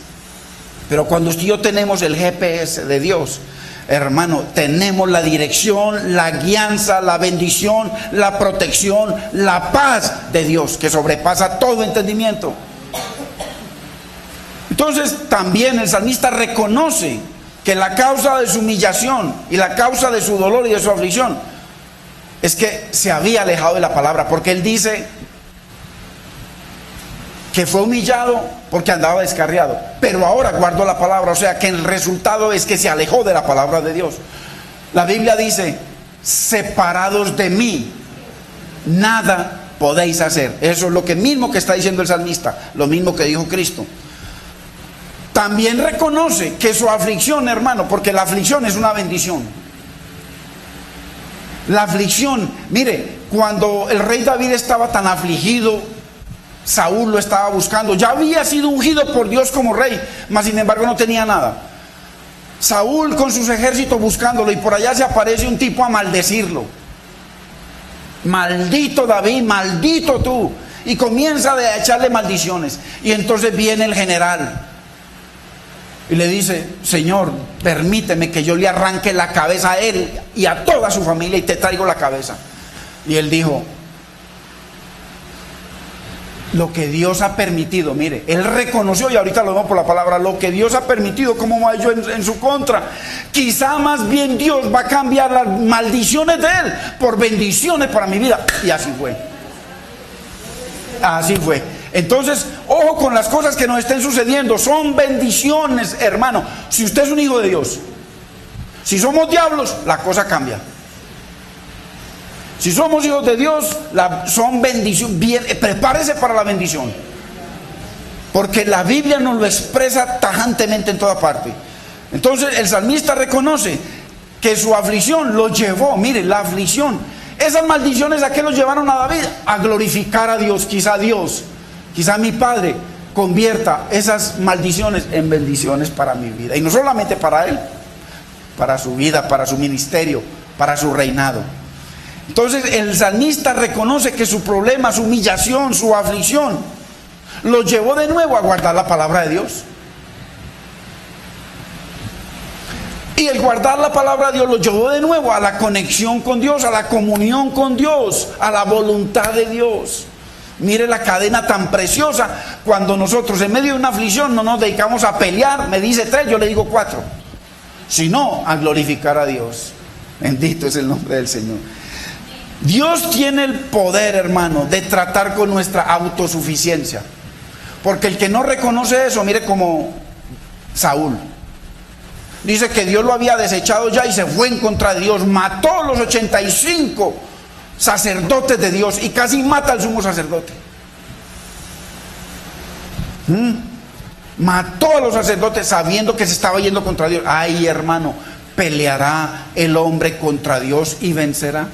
Pero cuando usted y yo tenemos el GPS de Dios, hermano, tenemos la dirección, la guianza, la bendición, la protección, la paz de Dios que sobrepasa todo entendimiento. Entonces también el salmista reconoce que la causa de su humillación y la causa de su dolor y de su aflicción es que se había alejado de la palabra, porque él dice que fue humillado porque andaba descarriado, pero ahora guardó la palabra. O sea que el resultado es que se alejó de la palabra de Dios. La Biblia dice, separados de mí, nada podéis hacer. Eso es lo que mismo que está diciendo el salmista, lo mismo que dijo Cristo. También reconoce que su aflicción, hermano, porque la aflicción es una bendición. La aflicción, mire, cuando el rey David estaba tan afligido, Saúl lo estaba buscando. Ya había sido ungido por Dios como rey, mas sin embargo no tenía nada. Saúl con sus ejércitos buscándolo, y por allá se aparece un tipo a maldecirlo. Maldito David, maldito tú. Y comienza a echarle maldiciones. Y entonces viene el general y le dice, Señor, permíteme que yo le arranque la cabeza a él y a toda su familia y te traigo la cabeza. Y él dijo, lo que Dios ha permitido, mire, él reconoció, y ahorita lo vemos por la palabra, lo que Dios ha permitido, ¿cómo va yo en su contra? Quizá más bien Dios va a cambiar las maldiciones de él por bendiciones para mi vida. Y así fue. Así fue. Entonces, ojo con las cosas que nos estén sucediendo, son bendiciones, hermano. Si usted es un hijo de Dios, si somos diablos, la cosa cambia. Si somos hijos de Dios, son bendiciones. Prepárese para la bendición, porque la Biblia nos lo expresa tajantemente en toda parte. Entonces el salmista reconoce que su aflicción lo llevó, mire, la aflicción, esas maldiciones, ¿a qué los llevaron a David? A glorificar a Dios. Quizá mi Padre convierta esas maldiciones en bendiciones para mi vida, y no solamente para él, para su vida, para su ministerio, para su reinado. Entonces el salmista reconoce que su problema, su humillación, su aflicción lo llevó de nuevo a guardar la palabra de Dios. Y el guardar la palabra de Dios lo llevó de nuevo a la conexión con Dios, a la comunión con Dios, a la voluntad de Dios. Mire la cadena tan preciosa. Cuando nosotros en medio de una aflicción no nos dedicamos a pelear, me dice 3, yo le digo 4, sino a glorificar a Dios. Bendito es el nombre del Señor. Dios tiene el poder, hermano, de tratar con nuestra autosuficiencia, porque el que no reconoce eso, mire como Saúl, dice que Dios lo había desechado ya y se fue en contra de Dios, mató a los 85 sacerdotes de Dios y casi mata al sumo sacerdote. Mató a los sacerdotes sabiendo que se estaba yendo contra Dios. Ay, hermano, ¿peleará el hombre contra Dios y vencerá?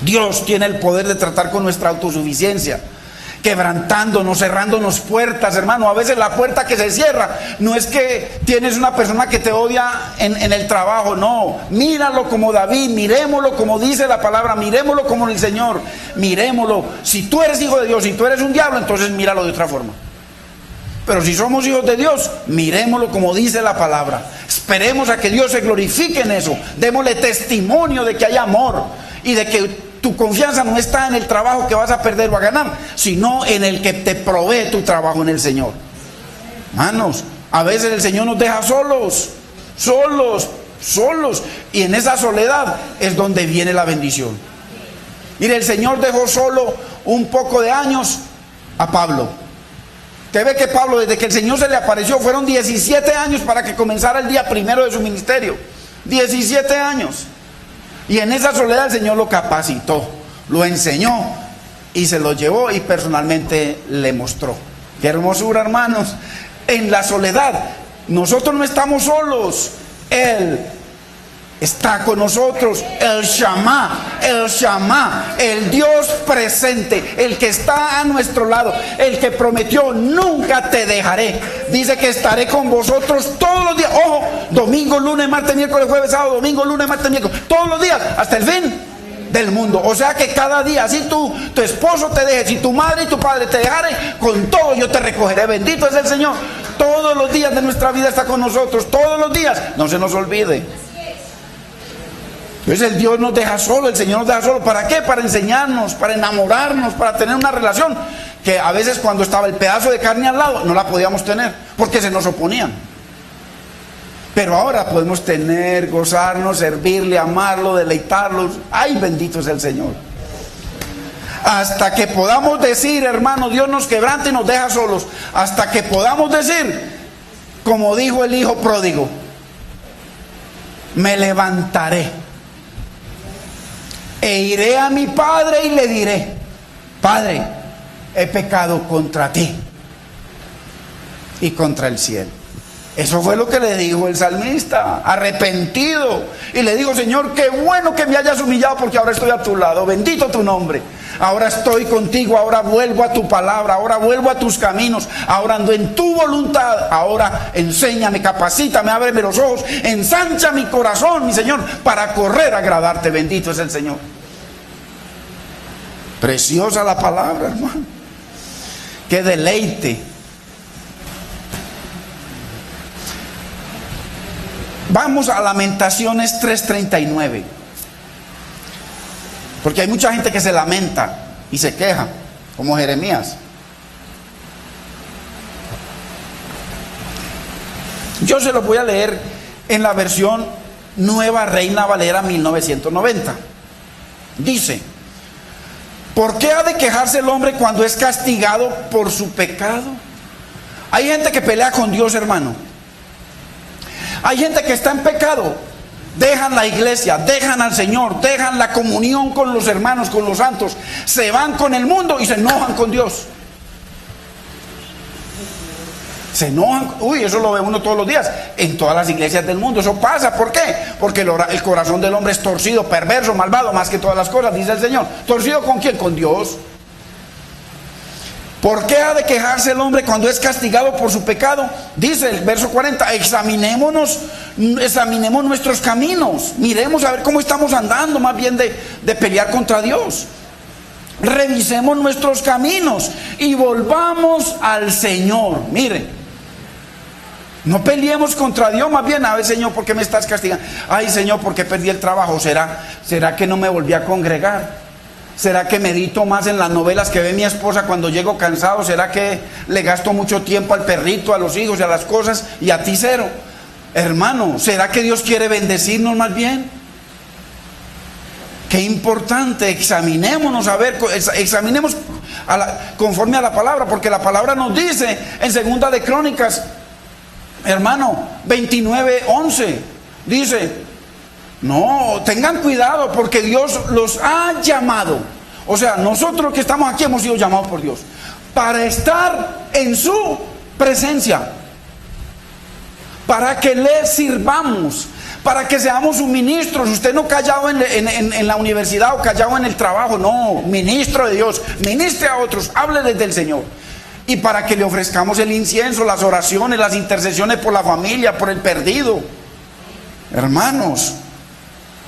Dios tiene el poder de tratar con nuestra autosuficiencia, quebrantándonos, cerrándonos puertas, hermano. A veces la puerta que se cierra no es que tienes una persona que te odia en el trabajo, no. Míralo como David, miremoslo como dice la palabra, miremoslo como el Señor, miremoslo. Si tú eres hijo de Dios, si tú eres un diablo, entonces míralo de otra forma. Pero si somos hijos de Dios, miremoslo como dice la palabra. Esperemos a que Dios se glorifique en eso. Démosle testimonio de que hay amor y de que tu confianza no está en el trabajo que vas a perder o a ganar, sino en el que te provee tu trabajo, en el Señor. Hermanos, a veces el Señor nos deja solos, y en esa soledad es donde viene la bendición. Mire, el Señor dejó solo un poco de años a Pablo. Usted ve que Pablo, desde que el Señor se le apareció, fueron 17 años para que comenzara el día primero de su ministerio. 17 años. Y en esa soledad el Señor lo capacitó lo enseñó y se lo llevó y personalmente le mostró. Qué hermosura, hermanos. En la soledad, nosotros no estamos solos. Él está con nosotros, el Shammah, el Dios presente, el que está a nuestro lado, el que prometió: nunca te dejaré. Dice que estaré con vosotros todos los días. Ojo, domingo, lunes, martes, miércoles, jueves, sábado, domingo, lunes, martes, miércoles, todos los días, hasta el fin del mundo. O sea que cada día, si tu esposo te deje, si tu madre y tu padre te dejaren, con todo yo te recogeré. Bendito es el Señor. Todos los días de nuestra vida está con nosotros, todos los días, no se nos olvide. Entonces el Dios nos deja solo, el Señor nos deja solo. ¿Para qué? Para enseñarnos, para enamorarnos, para tener una relación que a veces, cuando estaba el pedazo de carne al lado, no la podíamos tener porque se nos oponían. Pero ahora podemos tener, gozarnos, servirle, amarlo, deleitarlos. ¡Ay, bendito es el Señor! Hasta que podamos decir, hermano, Dios nos quebranta y nos deja solos. Hasta que podamos decir, como dijo el hijo pródigo: me levantaré e iré a mi padre y le diré: Padre, he pecado contra ti y contra el cielo. Eso fue lo que le dijo el salmista, arrepentido. Y le dijo: Señor, qué bueno que me hayas humillado, porque ahora estoy a tu lado. Bendito tu nombre. Ahora estoy contigo, ahora vuelvo a tu palabra, ahora vuelvo a tus caminos, ahora ando en tu voluntad. Ahora enséñame, capacítame, ábreme los ojos, ensancha mi corazón, mi Señor, para correr a agradarte. Bendito es el Señor. Preciosa la palabra, hermano. Qué deleite. Vamos a Lamentaciones 3:39. Porque hay mucha gente que se lamenta y se queja, como Jeremías. Yo se los voy a leer en la versión Nueva Reina Valera 1990. Dice: ¿por qué ha de quejarse el hombre cuando es castigado por su pecado? Hay gente que pelea con Dios, hermano. Hay gente que está en pecado, dejan la iglesia, dejan al Señor, dejan la comunión con los hermanos, con los santos, se van con el mundo y se enojan con Dios. Se enojan. Uy, eso lo ve uno todos los días en todas las iglesias del mundo. Eso pasa. ¿Por qué? Porque el corazón del hombre es torcido, perverso, malvado, más que todas las cosas, dice el Señor. ¿Torcido con quién? Con Dios. ¿Por qué ha de quejarse el hombre cuando es castigado por su pecado? Dice el verso 40, examinemos nuestros caminos, miremos a ver cómo estamos andando, más bien de pelear contra Dios. Revisemos nuestros caminos y volvamos al Señor. Mire, no peleemos contra Dios, más bien: a ver, Señor, ¿por qué me estás castigando? Ay, Señor, ¿por qué perdí el trabajo? ¿Será que no me volví a congregar? ¿Será que medito más en las novelas que ve mi esposa cuando llego cansado? ¿Será que le gasto mucho tiempo al perrito, a los hijos y a las cosas, y a ti cero? Hermano, ¿será que Dios quiere bendecirnos más bien? Qué importante, examinémonos, a ver, examinemos conforme a la palabra, porque la palabra nos dice en Segunda de Crónicas, hermano, 29:11, dice: no, tengan cuidado, porque Dios los ha llamado. O sea, nosotros que estamos aquí hemos sido llamados por Dios para estar en su presencia, para que le sirvamos, para que seamos sus ministros. Usted no callado en la universidad o callado en el trabajo, no, ministro de Dios, ministre a otros, hable desde el Señor. Y para que le ofrezcamos el incienso, las oraciones, las intercesiones por la familia, por el perdido. Hermanos,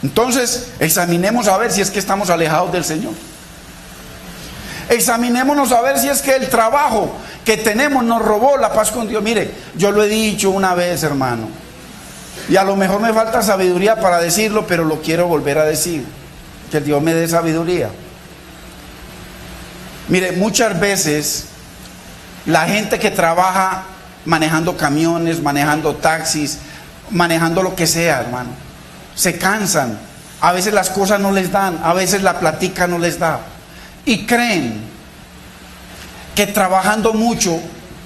entonces examinemos a ver si es que estamos alejados del Señor. Examinémonos a ver si es que el trabajo que tenemos nos robó la paz con Dios. Mire, yo lo he dicho una vez, hermano, y a lo mejor me falta sabiduría para decirlo, pero lo quiero volver a decir. Que Dios me dé sabiduría. Mire, muchas veces la gente que trabaja manejando camiones, manejando taxis, manejando lo que sea, hermano, se cansan. A veces las cosas no les dan, a veces la platica no les da, y creen que trabajando mucho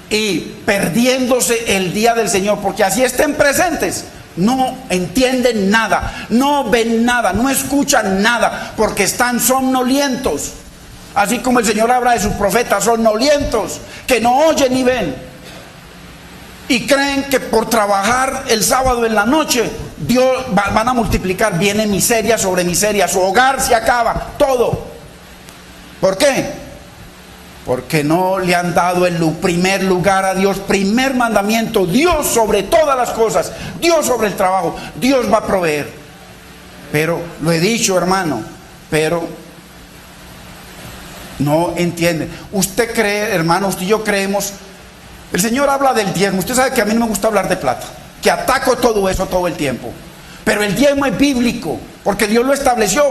y perdiéndose el día del Señor, porque así estén presentes, no entienden nada, no ven nada, no escuchan nada, porque están somnolientos. Así como el Señor habla de sus profetas somnolientos, que no oyen ni ven. Y creen que por trabajar el sábado en la noche, van a multiplicar. Viene miseria sobre miseria, su hogar se acaba, todo. ¿Por qué? Porque no le han dado el primer lugar a Dios, primer mandamiento, Dios sobre todas las cosas, Dios sobre el trabajo, Dios va a proveer. Pero, lo he dicho, hermano, pero no entienden. Usted cree, hermano, usted y yo creemos, el Señor habla del diezmo. Usted sabe que a mí no me gusta hablar de plata, que ataco todo eso todo el tiempo. Pero el diezmo es bíblico, porque Dios lo estableció,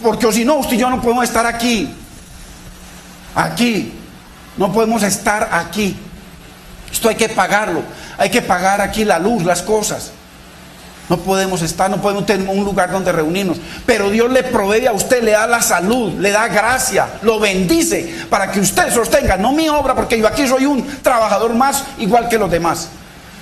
porque si no, usted y yo no podemos estar aquí. Aquí, no podemos estar aquí. Esto hay que pagarlo. Hay que pagar aquí la luz, las cosas. No podemos estar, no podemos tener un lugar donde reunirnos. Pero Dios le provee a usted, le da la salud, le da gracia, lo bendice para que usted sostenga, no mi obra, porque yo aquí soy un trabajador más igual que los demás,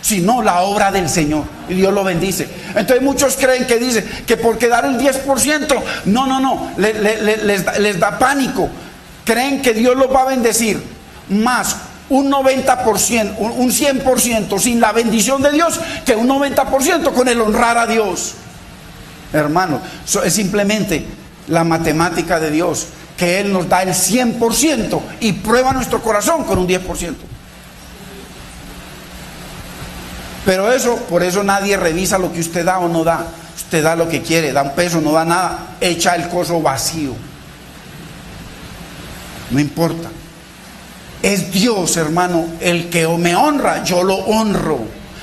sino la obra del Señor, y Dios lo bendice. Entonces muchos creen que dice que porque dar el 10%, no, les da pánico. Creen que Dios los va a bendecir más un 90%, un 100% sin la bendición de Dios, que un 90% con el honrar a Dios. Hermano, eso es simplemente la matemática de Dios, que Él nos da el 100% y prueba nuestro corazón con un 10%. Pero eso, por eso nadie revisa lo que usted da o no da. Usted da lo que quiere, da un peso, no da nada, echa el coso vacío. No importa. Es Dios, hermano, el que me honra, yo lo honro.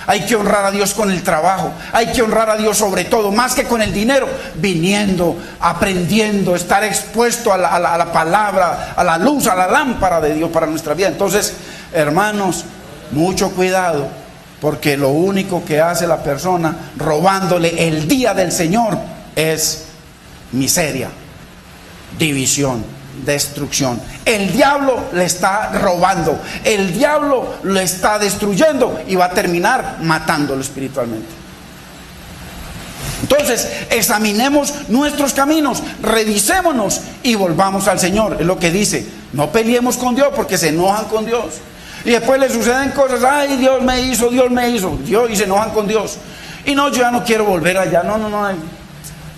Hay que honrar a Dios con el trabajo, hay que honrar a Dios sobre todo, más que con el dinero, viniendo, aprendiendo, estar expuesto a la palabra, a la luz, a la lámpara de Dios para nuestra vida. Entonces, hermanos, mucho cuidado, porque lo único que hace la persona robándole el día del Señor es miseria, división, destrucción. El diablo le está robando, el diablo le está destruyendo y va a terminar matándolo espiritualmente. Entonces, examinemos nuestros caminos, revisémonos y volvamos al Señor. Es lo que dice, no peleemos con Dios porque se enojan con Dios. Y después le suceden cosas, ay, Dios me hizo, Dios, y se enojan con Dios. Y no, yo ya no quiero volver allá, no.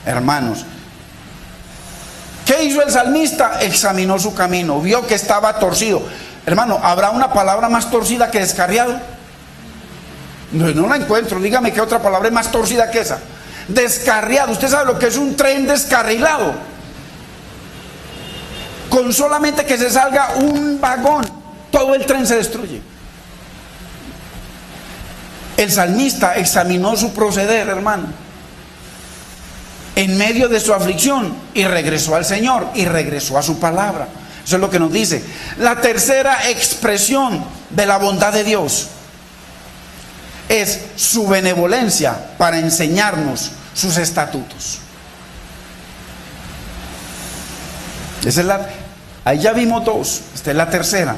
Hermanos, ¿qué hizo el salmista? Examinó su camino, vio que estaba torcido. Hermano, ¿habrá una palabra más torcida que descarriado? No la encuentro. Dígame qué otra palabra es más torcida que esa. Descarriado. ¿Usted sabe lo que es un tren descarrilado? Con solamente que se salga un vagón, todo el tren se destruye. El salmista examinó su proceder, hermano, en medio de su aflicción, y regresó al Señor y regresó a su palabra. Eso es lo que nos dice. La tercera expresión de la bondad de Dios es su benevolencia para enseñarnos sus estatutos. Esa es ahí ya vimos dos. Esta es la tercera.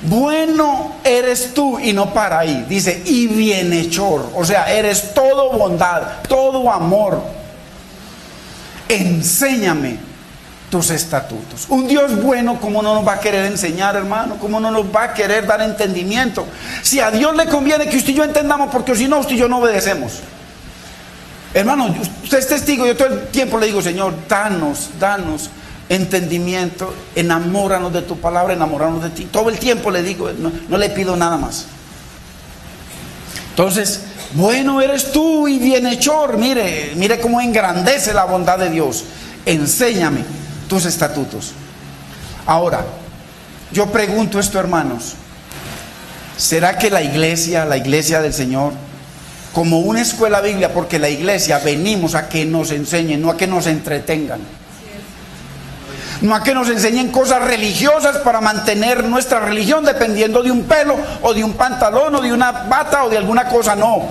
Bueno eres tú, y no para ahí, dice, y bienhechor, o sea, eres todo bondad, todo amor. Enséñame tus estatutos. Un Dios bueno, ¿cómo no nos va a querer enseñar, hermano? ¿Cómo no nos va a querer dar entendimiento? Si a Dios le conviene que usted y yo entendamos, porque si no, usted y yo no obedecemos. Hermano, usted es testigo, yo todo el tiempo le digo, Señor, danos entendimiento, enamóranos de tu palabra, enamóranos de ti. Todo el tiempo le digo, no le pido nada más. Entonces, bueno eres tú y bienhechor. Mire cómo engrandece la bondad de Dios. Enséñame tus estatutos. Ahora, yo pregunto esto, hermanos, ¿será que la iglesia del Señor, como una escuela bíblica, porque la iglesia venimos a que nos enseñen, no a que nos entretengan, no a que nos enseñen cosas religiosas para mantener nuestra religión dependiendo de un pelo o de un pantalón o de una bata o de alguna cosa? No,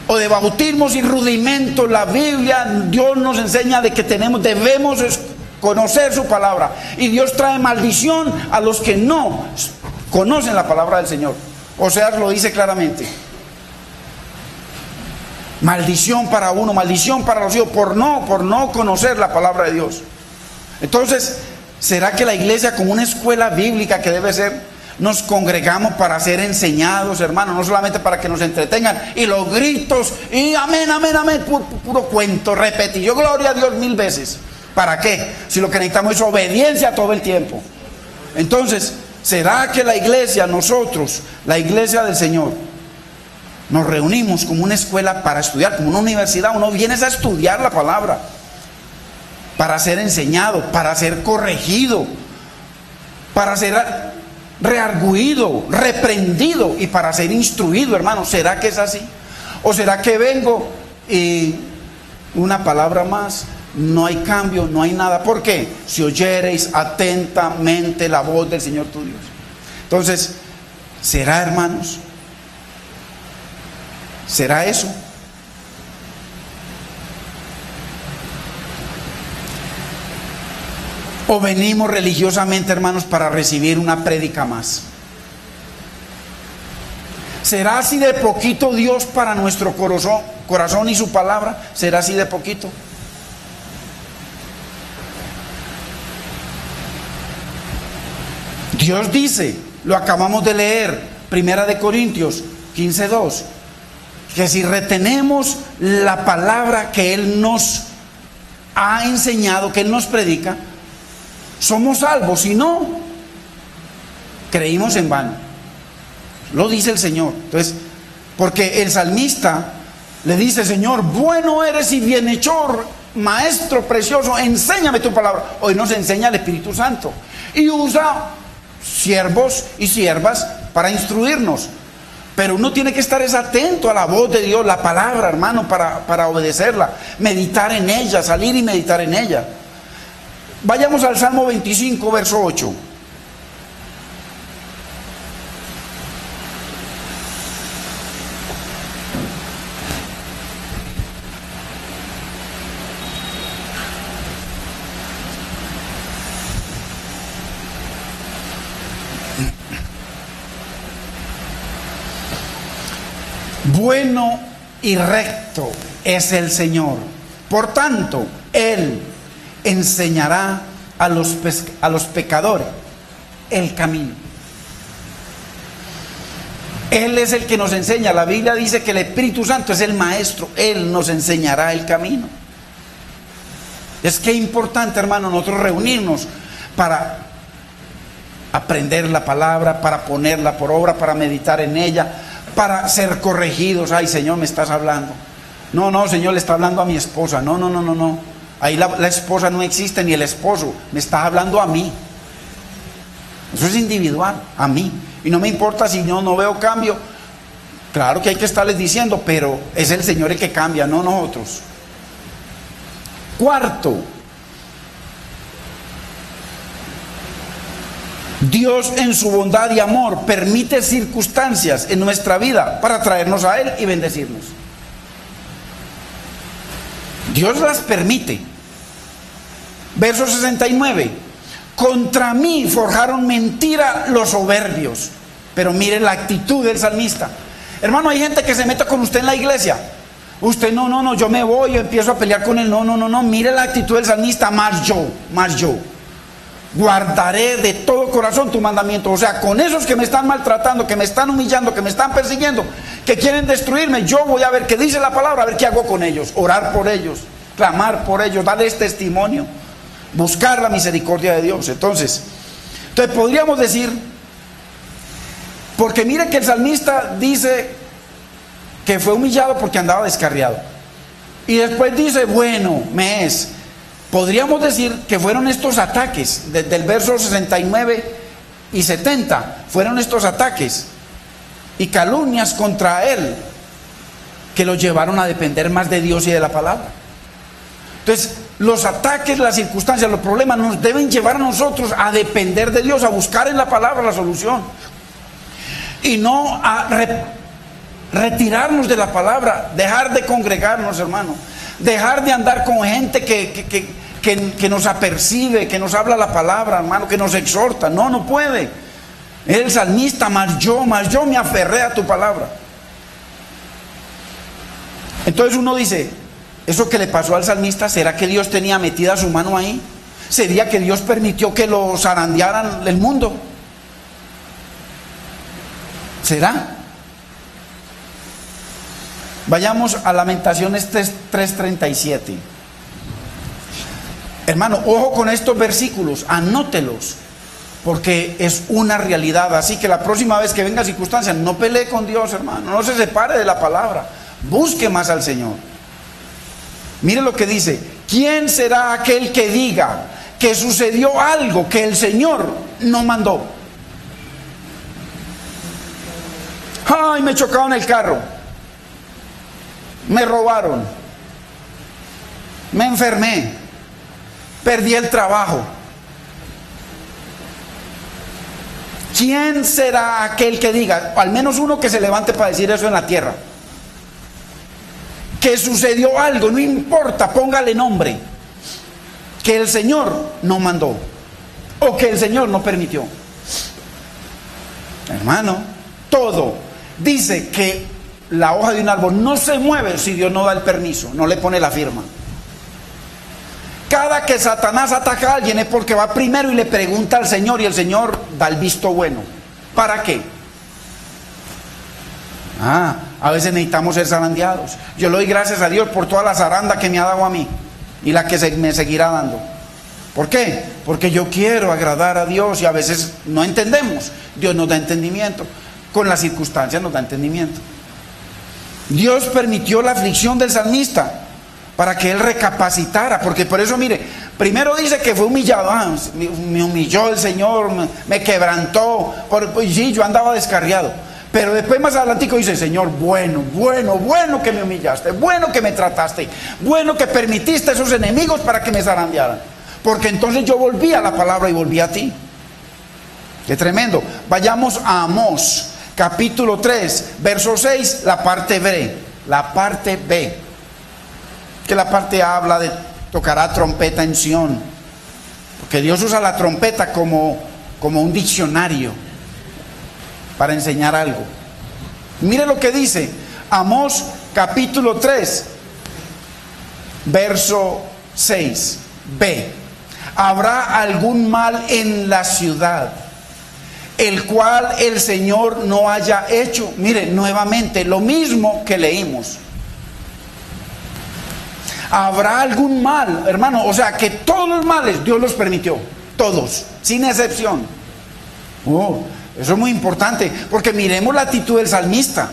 o de bautismos y rudimentos? La Biblia, Dios nos enseña de que debemos conocer su palabra, y Dios trae maldición a los que no conocen la palabra del Señor. O sea, lo dice claramente. Maldición para uno, maldición para los hijos, por no conocer la palabra de Dios. Entonces, ¿será que la iglesia, como una escuela bíblica que debe ser, nos congregamos para ser enseñados, hermanos? No solamente para que nos entretengan y los gritos y amén, amén, amén, puro cuento, repetición, gloria a Dios 1000 veces. ¿Para qué? Si lo que necesitamos es obediencia todo el tiempo. Entonces, ¿será que la iglesia, nosotros, la iglesia del Señor, nos reunimos como una escuela para estudiar, como una universidad? Uno viene a estudiar la palabra, para ser enseñado, para ser corregido, para ser reargüido, reprendido y para ser instruido, hermano. ¿Será que es así? ¿O será que vengo y una palabra más, no hay cambio, no hay nada? ¿Por qué? Si oyereis atentamente la voz del Señor tu Dios. Entonces, ¿será, hermanos? ¿Será eso? ¿O venimos religiosamente, hermanos, para recibir una prédica más? ¿Será así de poquito Dios para nuestro corazón y su palabra? ¿Será así de poquito? Dios dice, lo acabamos de leer, 1 Corintios 15:2, que si retenemos la palabra que Él nos ha enseñado, que Él nos predica, somos salvos. Si no, creímos en vano. Lo dice el Señor. Entonces, porque el salmista le dice: Señor, bueno eres y bienhechor, maestro precioso, enséñame tu palabra. Hoy nos enseña el Espíritu Santo y usa siervos y siervas para instruirnos. Pero uno tiene que estar atento a la voz de Dios, la palabra, hermano, para obedecerla, meditar en ella, salir y meditar en ella. Vayamos al Salmo 25, verso 8. Bueno y recto es el Señor, por tanto, Él enseñará a los pecadores el camino. Él es el que nos enseña. La Biblia dice que el Espíritu Santo es el maestro. Él nos enseñará el camino. Es que importante, hermano, nosotros reunirnos para aprender la palabra, para ponerla por obra, para meditar en ella, para ser corregidos. Ay, Señor, me estás hablando. No, Señor, le está hablando a mi esposa. No. Ahí la esposa no existe, ni el esposo. Me estás hablando a mí. Eso es individual, a mí. Y no me importa si no veo cambio. Claro que hay que estarles diciendo, pero es el Señor el que cambia, no nosotros. Cuarto, Dios en su bondad y amor permite circunstancias en nuestra vida para traernos a Él y bendecirnos. Dios las permite. Verso 69. Contra mí forjaron mentira los soberbios. Pero mire la actitud del salmista. Hermano, hay gente que se mete con usted en la iglesia. Usted no, yo me voy, yo empiezo a pelear con él. No. Mire la actitud del salmista. Más yo. Guardaré de todo corazón tu mandamiento. O sea, con esos que me están maltratando, que me están humillando, que me están persiguiendo, que quieren destruirme, yo voy a ver qué dice la palabra, a ver qué hago con ellos. Orar por ellos, clamar por ellos, darles testimonio, buscar la misericordia de Dios. Entonces podríamos decir, porque mire que el salmista dice que fue humillado porque andaba descarriado, y después dice, bueno, podríamos decir que fueron estos ataques, desde el verso 69 y 70, fueron estos ataques y calumnias contra él que lo llevaron a depender más de Dios y de la palabra. Entonces, los ataques, las circunstancias, los problemas nos deben llevar a nosotros a depender de Dios, a buscar en la palabra la solución. Y no a retirarnos de la palabra, dejar de congregarnos, hermano. Dejar de andar con gente que nos apercibe, que nos habla la palabra, hermano, que nos exhorta. No puede. El salmista, más yo me aferré a tu palabra. Entonces uno dice, ¿eso que le pasó al salmista, será que Dios tenía metida su mano ahí? ¿Sería que Dios permitió que lo zarandearan el mundo? ¿Será? Vayamos a Lamentaciones 3:37. Hermano, ojo con estos versículos, anótelos, porque es una realidad. Así que la próxima vez que venga circunstancia, no pelee con Dios, hermano, no se separe de la palabra, busque más al Señor. Mire lo que dice: ¿quién será aquel que diga que sucedió algo que el Señor no mandó? Ay, me chocaron el carro, me robaron, me enfermé, perdí el trabajo. ¿Quién será aquel que diga, al menos uno que se levante para decir eso en la tierra, que sucedió algo, no importa, póngale nombre, que el Señor no mandó o que el Señor no permitió? Hermano, todo dice que la hoja de un árbol no se mueve si Dios no da el permiso, no le pone la firma. Cada que Satanás ataca a alguien es porque va primero y le pregunta al Señor, y el Señor da el visto bueno. ¿Para qué? A veces necesitamos ser zarandeados. Yo le doy gracias a Dios por toda la zaranda que me ha dado a mí y la que me seguirá dando. ¿Por qué? Porque yo quiero agradar a Dios y a veces no entendemos. Dios nos da entendimiento. Con las circunstancias nos da entendimiento. Dios permitió la aflicción del salmista para que él recapacitara, porque por eso, mire, primero dice que fue humillado. Me humilló el Señor, me quebrantó, pues sí, yo andaba descarriado. Pero después más adelantico dice: Señor, bueno que me humillaste, bueno que me trataste, bueno que permitiste a esos enemigos para que me zarandearan, porque entonces yo volví a la palabra y volví a ti. Qué tremendo. Vayamos a Amós capítulo 3, verso 6, la parte B. La parte B. Que la parte A habla de tocará trompeta en Sión. Porque Dios usa la trompeta como un diccionario para enseñar algo. Mire lo que dice Amós capítulo 3, verso 6. B. Habrá algún mal en la ciudad, el cual el Señor no haya hecho. Mire, nuevamente lo mismo que leímos. Habrá algún mal, hermano, o sea que todos los males Dios los permitió, todos, sin excepción. Eso es muy importante, porque miremos la actitud del salmista.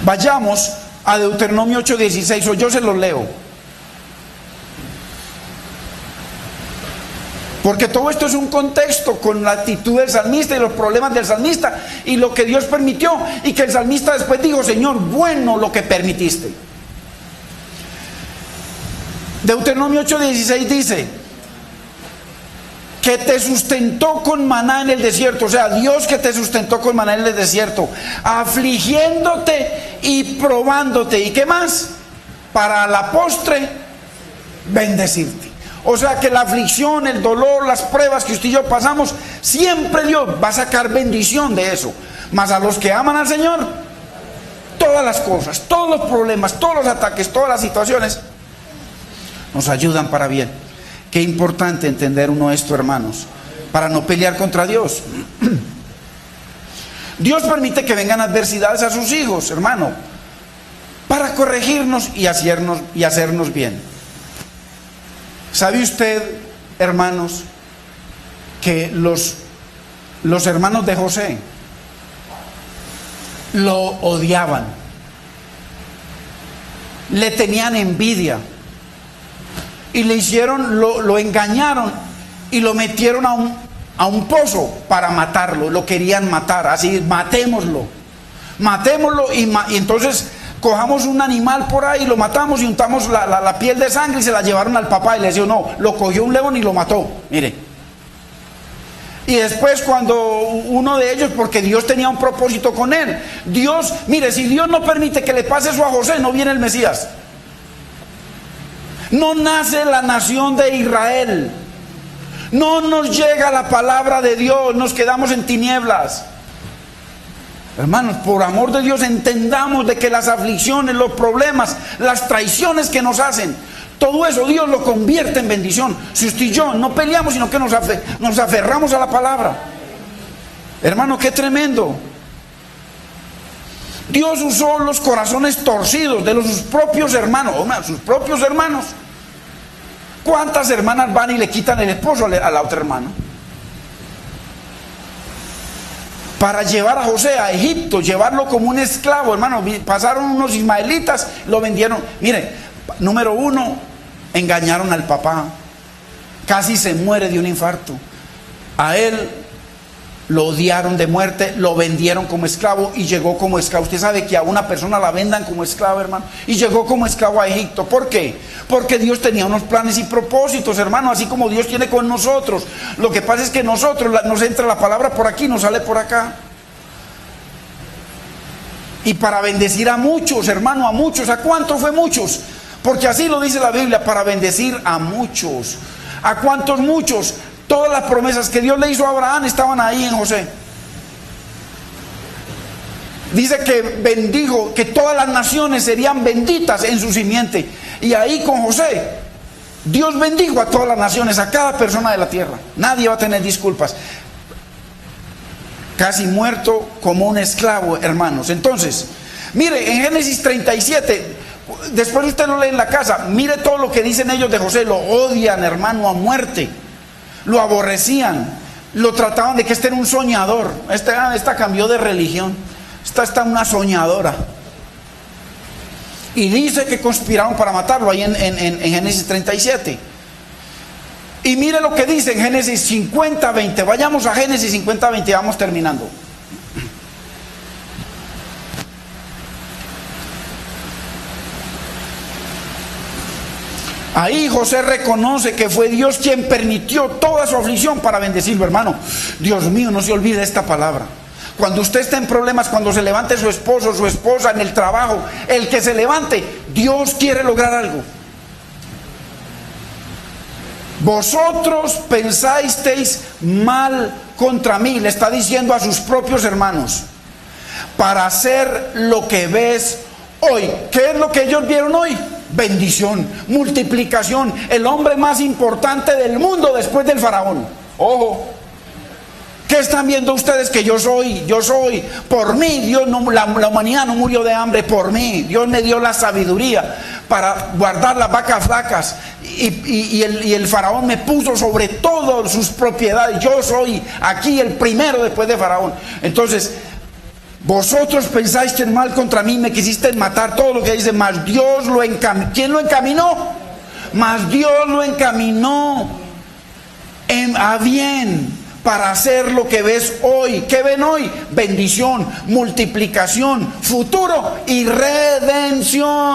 Vayamos a Deuteronomio 8:16, o yo se los leo. Porque todo esto es un contexto con la actitud del salmista y los problemas del salmista y lo que Dios permitió, y que el salmista después dijo: Señor, bueno lo que permitiste. Deuteronomio 8:16 dice que te sustentó con maná en el desierto, o sea, Dios que te sustentó con maná en el desierto, afligiéndote y probándote, ¿y qué más? Para a la postre bendecirte. O sea que la aflicción, el dolor, las pruebas que usted y yo pasamos, siempre Dios va a sacar bendición de eso. Mas a los que aman al Señor, todas las cosas, todos los problemas, todos los ataques, todas las situaciones nos ayudan para bien. Qué importante entender uno esto, hermanos, para no pelear contra Dios. Dios permite que vengan adversidades a sus hijos, hermano, para corregirnos y hacernos bien. ¿Sabe usted, hermanos, que los hermanos de José lo odiaban? Le tenían envidia y le hicieron, lo engañaron y lo metieron a un pozo para matarlo. Lo querían matar, así: matémoslo y entonces cojamos un animal por ahí, lo matamos y untamos la piel de sangre y se la llevaron al papá, y le decía: no, lo cogió un león y lo mató, mire. Y después, cuando uno de ellos, porque Dios tenía un propósito con él, Dios, mire, si Dios no permite que le pase eso a José, no viene el Mesías, no nace la nación de Israel, No nos llega la palabra de Dios, nos quedamos en tinieblas. Hermanos, por amor de Dios, entendamos de que las aflicciones, los problemas, las traiciones que nos hacen, todo eso Dios lo convierte en bendición. Si usted y yo no peleamos, sino que nos aferramos a la palabra. Hermano, qué tremendo. Dios usó los corazones torcidos de sus propios hermanos, sus propios hermanos. ¿Cuántas hermanas van y le quitan el esposo a la otra hermana? Para llevar a José a Egipto, llevarlo como un esclavo, hermano. Pasaron unos ismaelitas, lo vendieron. Mire, número uno, engañaron al papá. Casi se muere de un infarto. A él lo odiaron de muerte, lo vendieron como esclavo y llegó como esclavo. Usted sabe que a una persona la vendan como esclavo, hermano. Y llegó como esclavo a Egipto. ¿Por qué? Porque Dios tenía unos planes y propósitos, hermano, así como Dios tiene con nosotros. Lo que pasa es que nosotros nos entra la palabra por aquí, nos sale por acá. Y para bendecir a muchos, hermano, a muchos. ¿A cuántos fue muchos? Porque así lo dice la Biblia, para bendecir a muchos. ¿A cuántos muchos? Todas las promesas que Dios le hizo a Abraham estaban ahí en José. Dice que bendijo, que todas las naciones serían benditas en su simiente. Y ahí con José, Dios bendijo a todas las naciones, a cada persona de la tierra. Nadie va a tener disculpas. Casi muerto como un esclavo, hermanos. Entonces, mire, en Génesis 37, después usted lo lee en la casa, mire todo lo que dicen ellos de José. Lo odian, hermano, a muerte. Lo aborrecían, lo trataban de que este era un soñador. Esta cambió de religión. Esta está una soñadora. Y dice que conspiraron para matarlo ahí en Génesis 37. Y mire lo que dice en Génesis 50:20. Vayamos a Génesis 50:20, vamos terminando. Ahí José reconoce que fue Dios quien permitió toda su aflicción para bendecirlo, hermano. Dios mío, no se olvide esta palabra. Cuando usted está en problemas, cuando se levante su esposo, su esposa, en el trabajo, el que se levante, Dios quiere lograr algo. Vosotros pensasteis mal contra mí, le está diciendo a sus propios hermanos, para hacer lo que ves hoy. ¿Qué es lo que ellos vieron hoy? Bendición, multiplicación, el hombre más importante del mundo después del faraón. Ojo, ¿qué están viendo ustedes? Que yo soy, por mí, Dios no, la humanidad no murió de hambre por mí. Dios me dio la sabiduría para guardar las vacas flacas y el faraón me puso sobre todas sus propiedades. Yo soy aquí el primero después de faraón. Entonces, vosotros pensáis que mal contra mí, me quisiste matar, todo lo que dice, mas Dios lo encaminó. ¿Quién lo encaminó? Mas Dios lo encaminó a bien para hacer lo que ves hoy. ¿Qué ven hoy? Bendición, multiplicación, futuro y redención.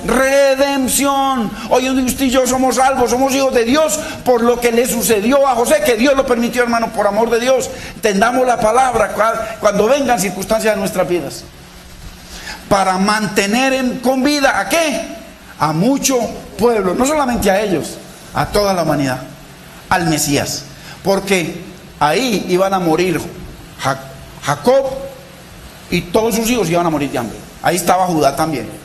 Redención. Hoy usted y yo somos salvos, somos hijos de Dios por lo que le sucedió a José, que Dios lo permitió, hermano, por amor de Dios. Entendamos la palabra cuando vengan circunstancias de nuestras vidas. Para mantener con vida, ¿a qué? A mucho pueblo, no solamente a ellos, a toda la humanidad, al Mesías. Porque ahí iban a morir Jacob y todos sus hijos iban a morir de hambre. Ahí estaba Judá también.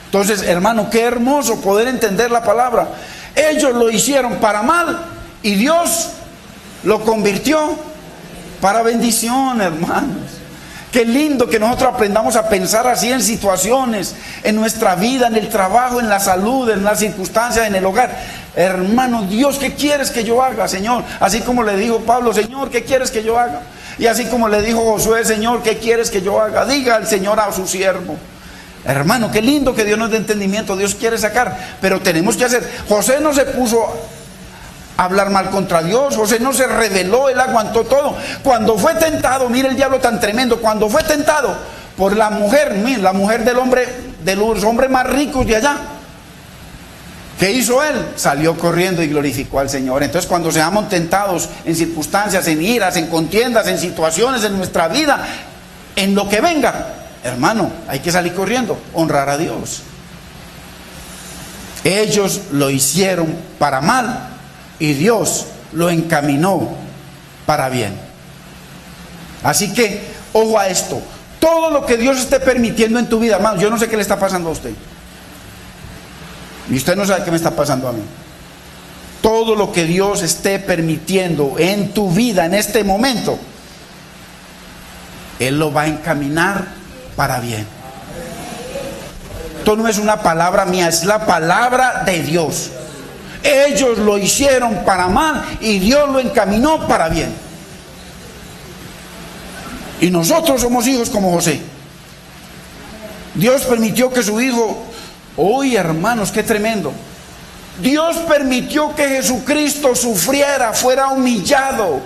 Entonces, hermano, qué hermoso poder entender la palabra. Ellos lo hicieron para mal y Dios lo convirtió para bendición, hermanos. Qué lindo que nosotros aprendamos a pensar así en situaciones, en nuestra vida, en el trabajo, en la salud, en las circunstancias, en el hogar. Hermano, Dios, ¿qué quieres que yo haga, Señor? Así como le dijo Pablo, Señor, ¿qué quieres que yo haga? Y así como le dijo Josué, Señor, ¿qué quieres que yo haga? Diga al Señor a su siervo. Hermano, qué lindo que Dios nos dé entendimiento, Dios quiere sacar, pero tenemos que hacer. José no se puso a hablar mal contra Dios, José no se rebeló, él aguantó todo. Cuando fue tentado, mire el diablo tan tremendo, cuando fue tentado por la mujer, mire, la mujer del hombre, de los hombres más ricos de allá, ¿qué hizo él? Salió corriendo y glorificó al Señor. Entonces, cuando seamos tentados en circunstancias, en iras, en contiendas, en situaciones en nuestra vida, en lo que venga, hermano, hay que salir corriendo, honrar a Dios. Ellos lo hicieron para mal y Dios lo encaminó para bien. Así que, ojo a esto. Todo lo que Dios esté permitiendo en tu vida, hermano, yo no sé qué le está pasando a usted. Y usted no sabe qué me está pasando a mí. Todo lo que Dios esté permitiendo en tu vida en este momento, Él lo va a encaminar para bien. Esto no es una palabra mía, es la palabra de Dios. Ellos lo hicieron para mal y Dios lo encaminó para bien. Y nosotros somos hijos como José. Dios permitió que su hijo, oye hermanos, qué tremendo. Dios permitió que Jesucristo sufriera, fuera humillado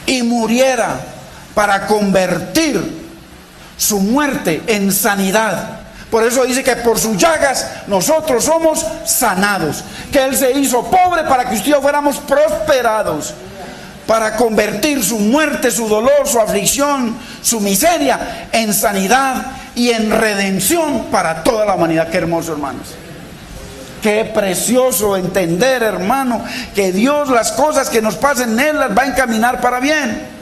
y muriera para convertir su muerte en sanidad. Por eso dice que por sus llagas nosotros somos sanados. Que Él se hizo pobre para que usted y yo fuéramos prosperados. Para convertir su muerte, su dolor, su aflicción, su miseria en sanidad y en redención para toda la humanidad. Qué hermoso, hermanos. Qué precioso entender, hermano, que Dios las cosas que nos pasen en Él las va a encaminar para bien.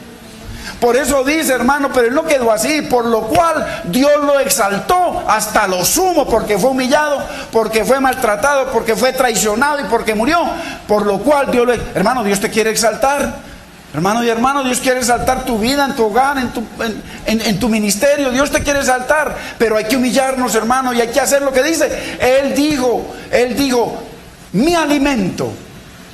Por eso dice, hermano, pero Él no quedó así, por lo cual Dios lo exaltó hasta lo sumo, porque fue humillado, porque fue maltratado, porque fue traicionado y porque murió. Por lo cual Dios lo... Hermano, Dios te quiere exaltar. Hermano y hermano, Dios quiere exaltar tu vida, en tu hogar, en tu ministerio. Dios te quiere exaltar, pero hay que humillarnos, hermano, y hay que hacer lo que dice. Él dijo, mi alimento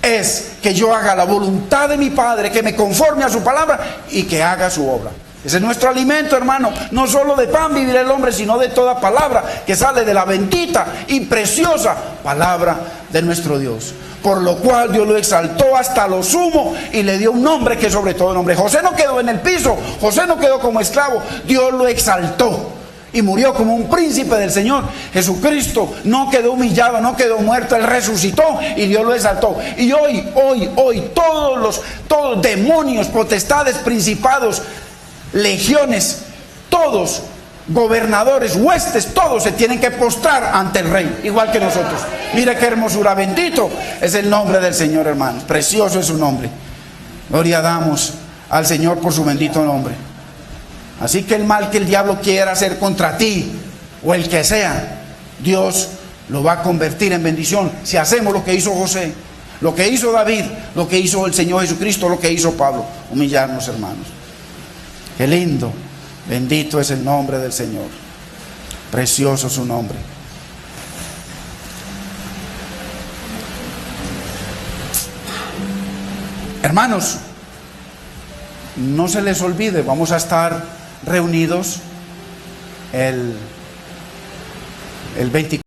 es que yo haga la voluntad de mi Padre, que me conforme a su palabra y que haga su obra. Ese es nuestro alimento, hermano. No solo de pan vivirá el hombre, sino de toda palabra que sale de la bendita y preciosa palabra de nuestro Dios. Por lo cual Dios lo exaltó hasta lo sumo y le dio un nombre que sobre todo nombre. José no quedó en el piso, José no quedó como esclavo, Dios lo exaltó y murió como un príncipe del Señor. Jesucristo no quedó humillado, no quedó muerto, Él resucitó y Dios lo exaltó. Y hoy todos demonios, potestades, principados, legiones, todos, gobernadores, huestes, todos se tienen que postrar ante el Rey, igual que nosotros. Mire qué hermosura, bendito es el nombre del Señor, hermanos, precioso es su nombre. Gloria damos al Señor por su bendito nombre. Así que el mal que el diablo quiera hacer contra ti, o el que sea, Dios lo va a convertir en bendición si hacemos lo que hizo José, lo que hizo David, lo que hizo el Señor Jesucristo, lo que hizo Pablo. Humillarnos, hermanos. Qué lindo, bendito es el nombre del Señor, precioso su nombre. Hermanos, no se les olvide, vamos a estar reunidos el 24.